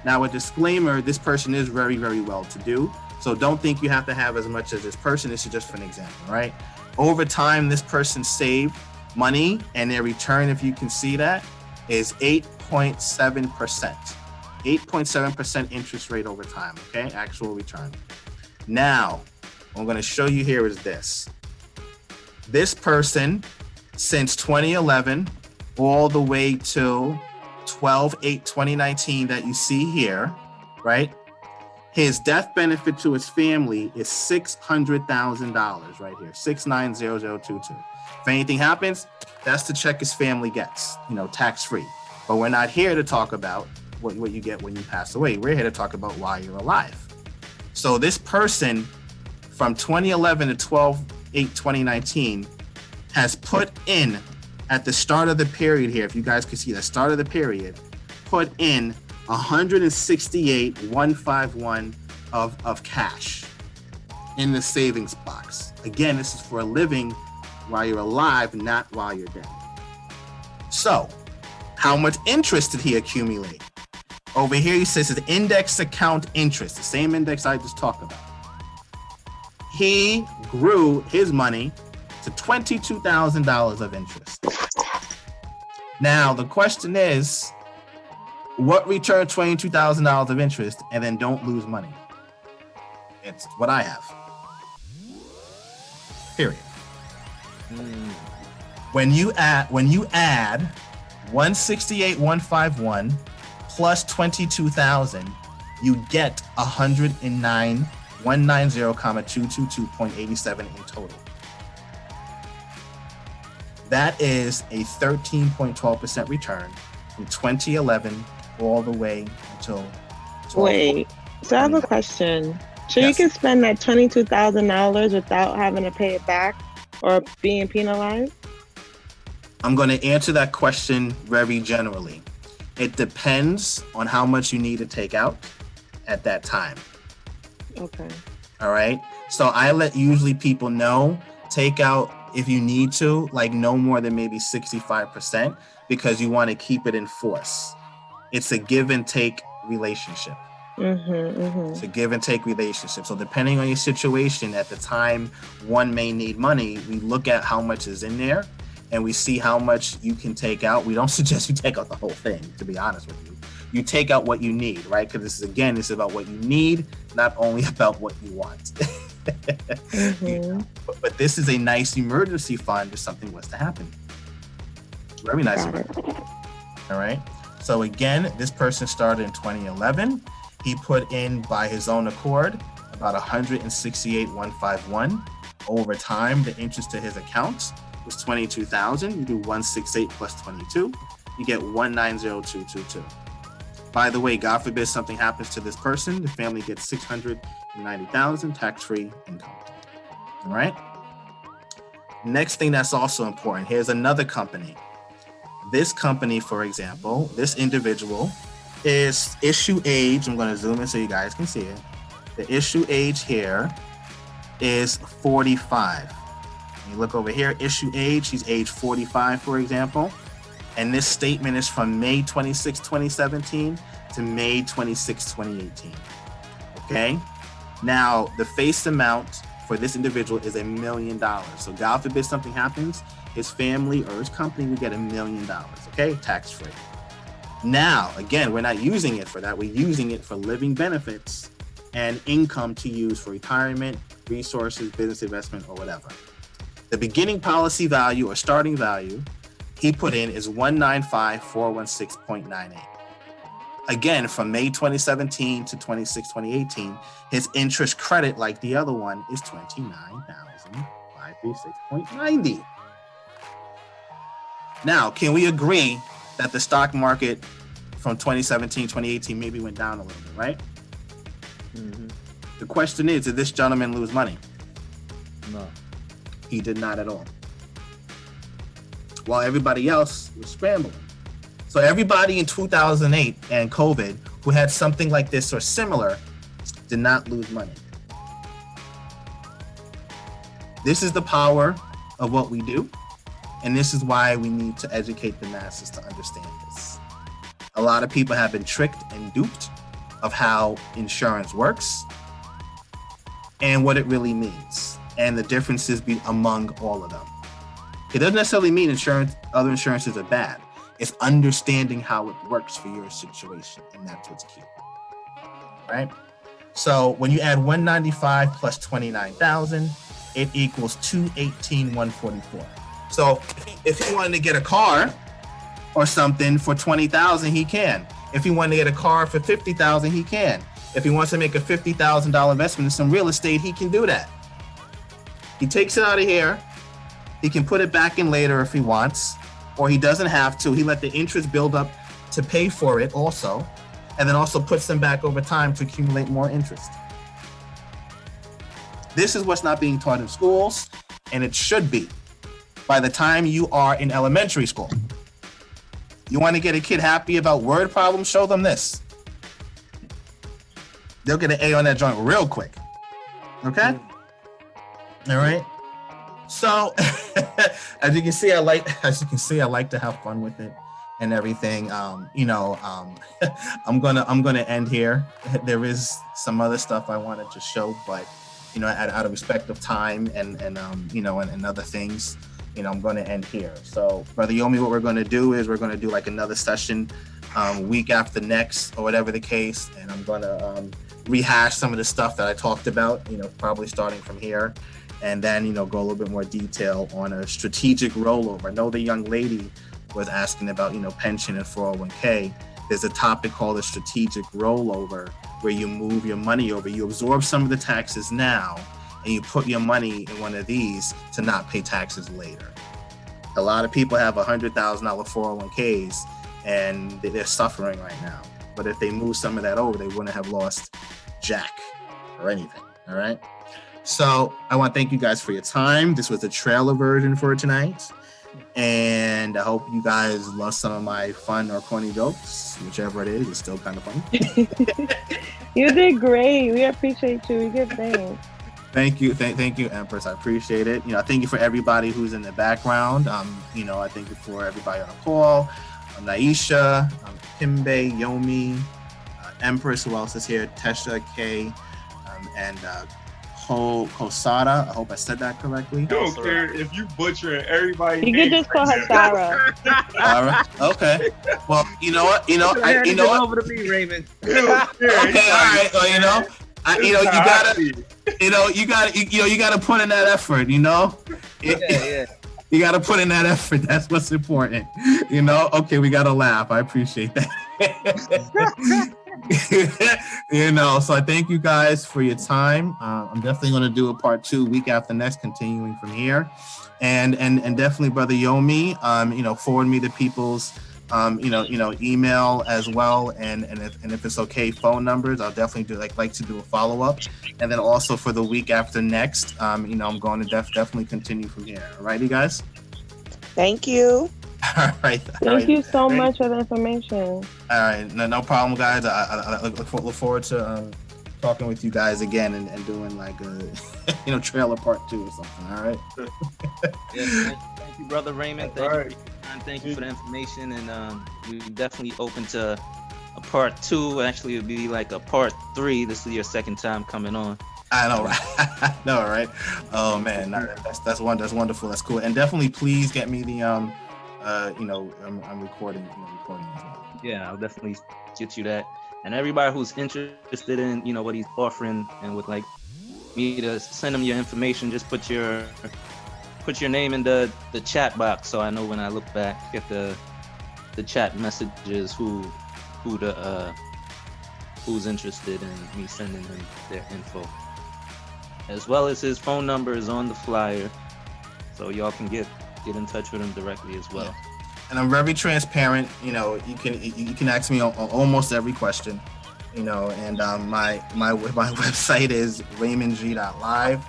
Now a disclaimer, this person is very, very well to do. So don't think you have to have as much as this person. This is just for an example, right? Over time, this person saved money and their return, if you can see that, is 8.7%. 8.7% interest rate over time, okay? Actual return. Now, what I'm going to show you here is this. This person, since 2011, all the way to 12/8/2019 that you see here, right? His death benefit to his family is $600,000 right here, 690,022. If anything happens, that's the check his family gets, tax-free. But we're not here to talk about what you get when you pass away. We're here to talk about while you're alive. So this person from 2011 to 12/8/2019 has put in, at the start of the period here, if you guys can see the start of the period, put in 168,151 of cash in the savings box. Again, this is for a living while you're alive, not while you're dead. So, how much interest did he accumulate? Over here, he says it's index account interest, the same index I just talked about. He grew his money to $22,000 of interest. Now, the question is, what returned $22,000 of interest and then don't lose money? It's what I have. Period. When you add 168,151 plus 22,000, you get 190,222.87 in total. That is a 13.12% return from 2011 all the way until. Wait, so I have a question. So Yes. you can spend that $22,000 without having to pay it back or being penalized? I'm going to answer that question very generally. It depends on how much you need to take out at that time. Okay. All right. So I let usually people know, take out if you need to, like no more than maybe 65%, because you want to keep it in force. It's a give and take relationship. It's a give and take relationship. So depending on your situation at the time, one may need money. We look at how much is in there and we see how much you can take out. We don't suggest you take out the whole thing, to be honest with you. You take out what you need, right? Because this is about what you need, not only about what you want. But this is a nice emergency fund if something was to happen. Very nice emergency. All right. So again, this person started in 2011. He put in by his own accord about 168,151. Over time, the interest to his account was 22,000. You do 168 plus 22, you get 190,222. By the way, God forbid something happens to this person, the family gets 690,000 tax-free income. All right. Next thing that's also important. Here's another company. This company, for example, this individual is issue age. I'm going to zoom in so you guys can see it. The issue age here is 45. You look over here, issue age, he's age 45, for example. And this statement is from May 26, 2017 to May 26, 2018. Okay. Now, the face amount for this individual is $1 million. So God forbid something happens, his family or his company will get $1 million. Okay. Tax free. Now, again, we're not using it for that. We're using it for living benefits and income to use for retirement, resources, business investment, or whatever. The beginning policy value or starting value he put in is 195,416.98. Again, from May 2017 to 2018, his interest credit, like the other one, is 29,536.90. Now, can we agree that the stock market from 2017, 2018 maybe went down a little bit, right? Mm-hmm. The question is, did this gentleman lose money? No. He did not at all. While everybody else was scrambling. So everybody in 2008 and COVID who had something like this or similar did not lose money. This is the power of what we do. And this is why we need to educate the masses to understand this. A lot of people have been tricked and duped of how insurance works and what it really means and the differences among all of them. It doesn't necessarily mean other insurances are bad. It's understanding how it works for your situation, and that's what's key, right? So when you add 195 plus 29,000, it equals 218,144. So if he wanted to get a car or something for 20,000, he can. If he wanted to get a car for 50,000, he can. If he wants to make a $50,000 investment in some real estate, he can do that. He takes it out of here. He can put it back in later if he wants, or he doesn't have to. He let the interest build up to pay for it also, and then also puts them back over time to accumulate more interest. This is what's not being taught in schools, and it should be by the time you are in elementary school. You want to get a kid happy about word problems? Show them this. They'll get an A on that joint real quick. Okay? All right. So, as you can see, I like to have fun with it and everything. I'm gonna end here. There is some other stuff I wanted to show, but out of respect of time and other things, I'm going to end here. So, Brother Yomi, what we're going to do is we're going to do like another session week after next or whatever the case, and I'm going to rehash some of the stuff that I talked about, probably starting from here, and then, go a little bit more detail on a strategic rollover. I know the young lady was asking about, pension and 401k. There's a topic called a strategic rollover where you move your money over. You absorb some of the taxes now, and you put your money in one of these to not pay taxes later. A lot of people have $100,000 401ks and they're suffering right now. But if they move some of that over, they wouldn't have lost jack or anything, all right? So I want to thank you guys for your time. This was the trailer version for tonight. And I hope you guys love some of my fun or corny jokes, whichever it is, it's still kind of funny. You did great. We appreciate you. We give thanks. Thank you. Thank you, Empress. I appreciate it. Thank you for everybody who's in the background. I thank you for everybody on the call. Naisha, Kimbe, Yomi, Empress, who else is here? Tesha, Kay, and Kosada. I hope I said that correctly. I don't care if you butcher everybody. You can just call her Sarah. Sarah. Okay. Well, you know what? Over to me, Raymond. Okay. All right. Well, you know, you gotta put in that effort, you know? Yeah. You gotta put in that effort. That's what's important. You know? Okay, we gotta laugh. I appreciate that. You know, so I thank you guys for your time. I'm definitely gonna do a part 2 week after next, continuing from here. And definitely, Brother Yomi, you know, forward me to people's email as well, and if it's okay, phone numbers. I'll definitely like to do a follow-up, and then also for the week after next, you know, I'm going to definitely continue from here. All right, you guys. Thank you. All right. Thank you so much for the information. All right, no problem, guys. I look forward to talking with you guys again and doing like a trailer part 2 or something. All right. Yes, thank you, Brother Raymond. Thank you for your time. Thank you for the information, and we're definitely open to a part 2. Actually, it'll be like a part 3. This is your second time coming on. I know, right? No, right? Oh man, that's wonderful. That's cool. And definitely, please get me the I'm recording as well. Yeah, I'll definitely get you that. And everybody who's interested in what he's offering and would like me to send them your information, just put your name in the chat box, so I know when I look back at the chat messages who's interested in me sending them their info, as well as his phone number is on the flyer, so y'all can get in touch with him directly as well. Yeah. And I'm very transparent. You know, you can ask me on almost every question. You know, and my website is RaymondG.live.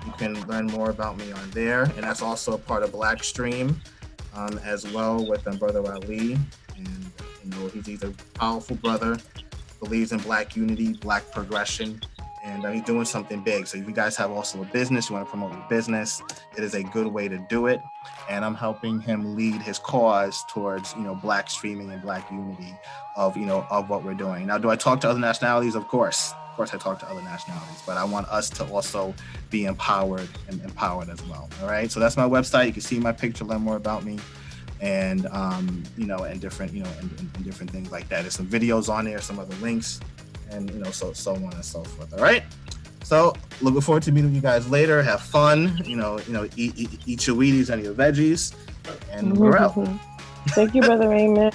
You can learn more about me on there, and that's also a part of Black Stream, as well with Brother Ali. And you know, he's a powerful brother, believes in Black unity, Black progression, and he's doing something big. So if you guys have also a business, you want to promote your business, it is a good way to do it. And I'm helping him lead his cause towards, Black streaming and Black unity of what we're doing. Now, do I talk to other nationalities? Of course I talk to other nationalities, but I want us to also be empowered as well. All right. So that's my website. You can see my picture, learn more about me, and and different, and different things like that. There's some videos on there, some other links, and so on and so forth. All right. So looking forward to meeting you guys later. Have fun. Eat your Wheaties and your veggies, and we're out. Thank you, Brother Raymond.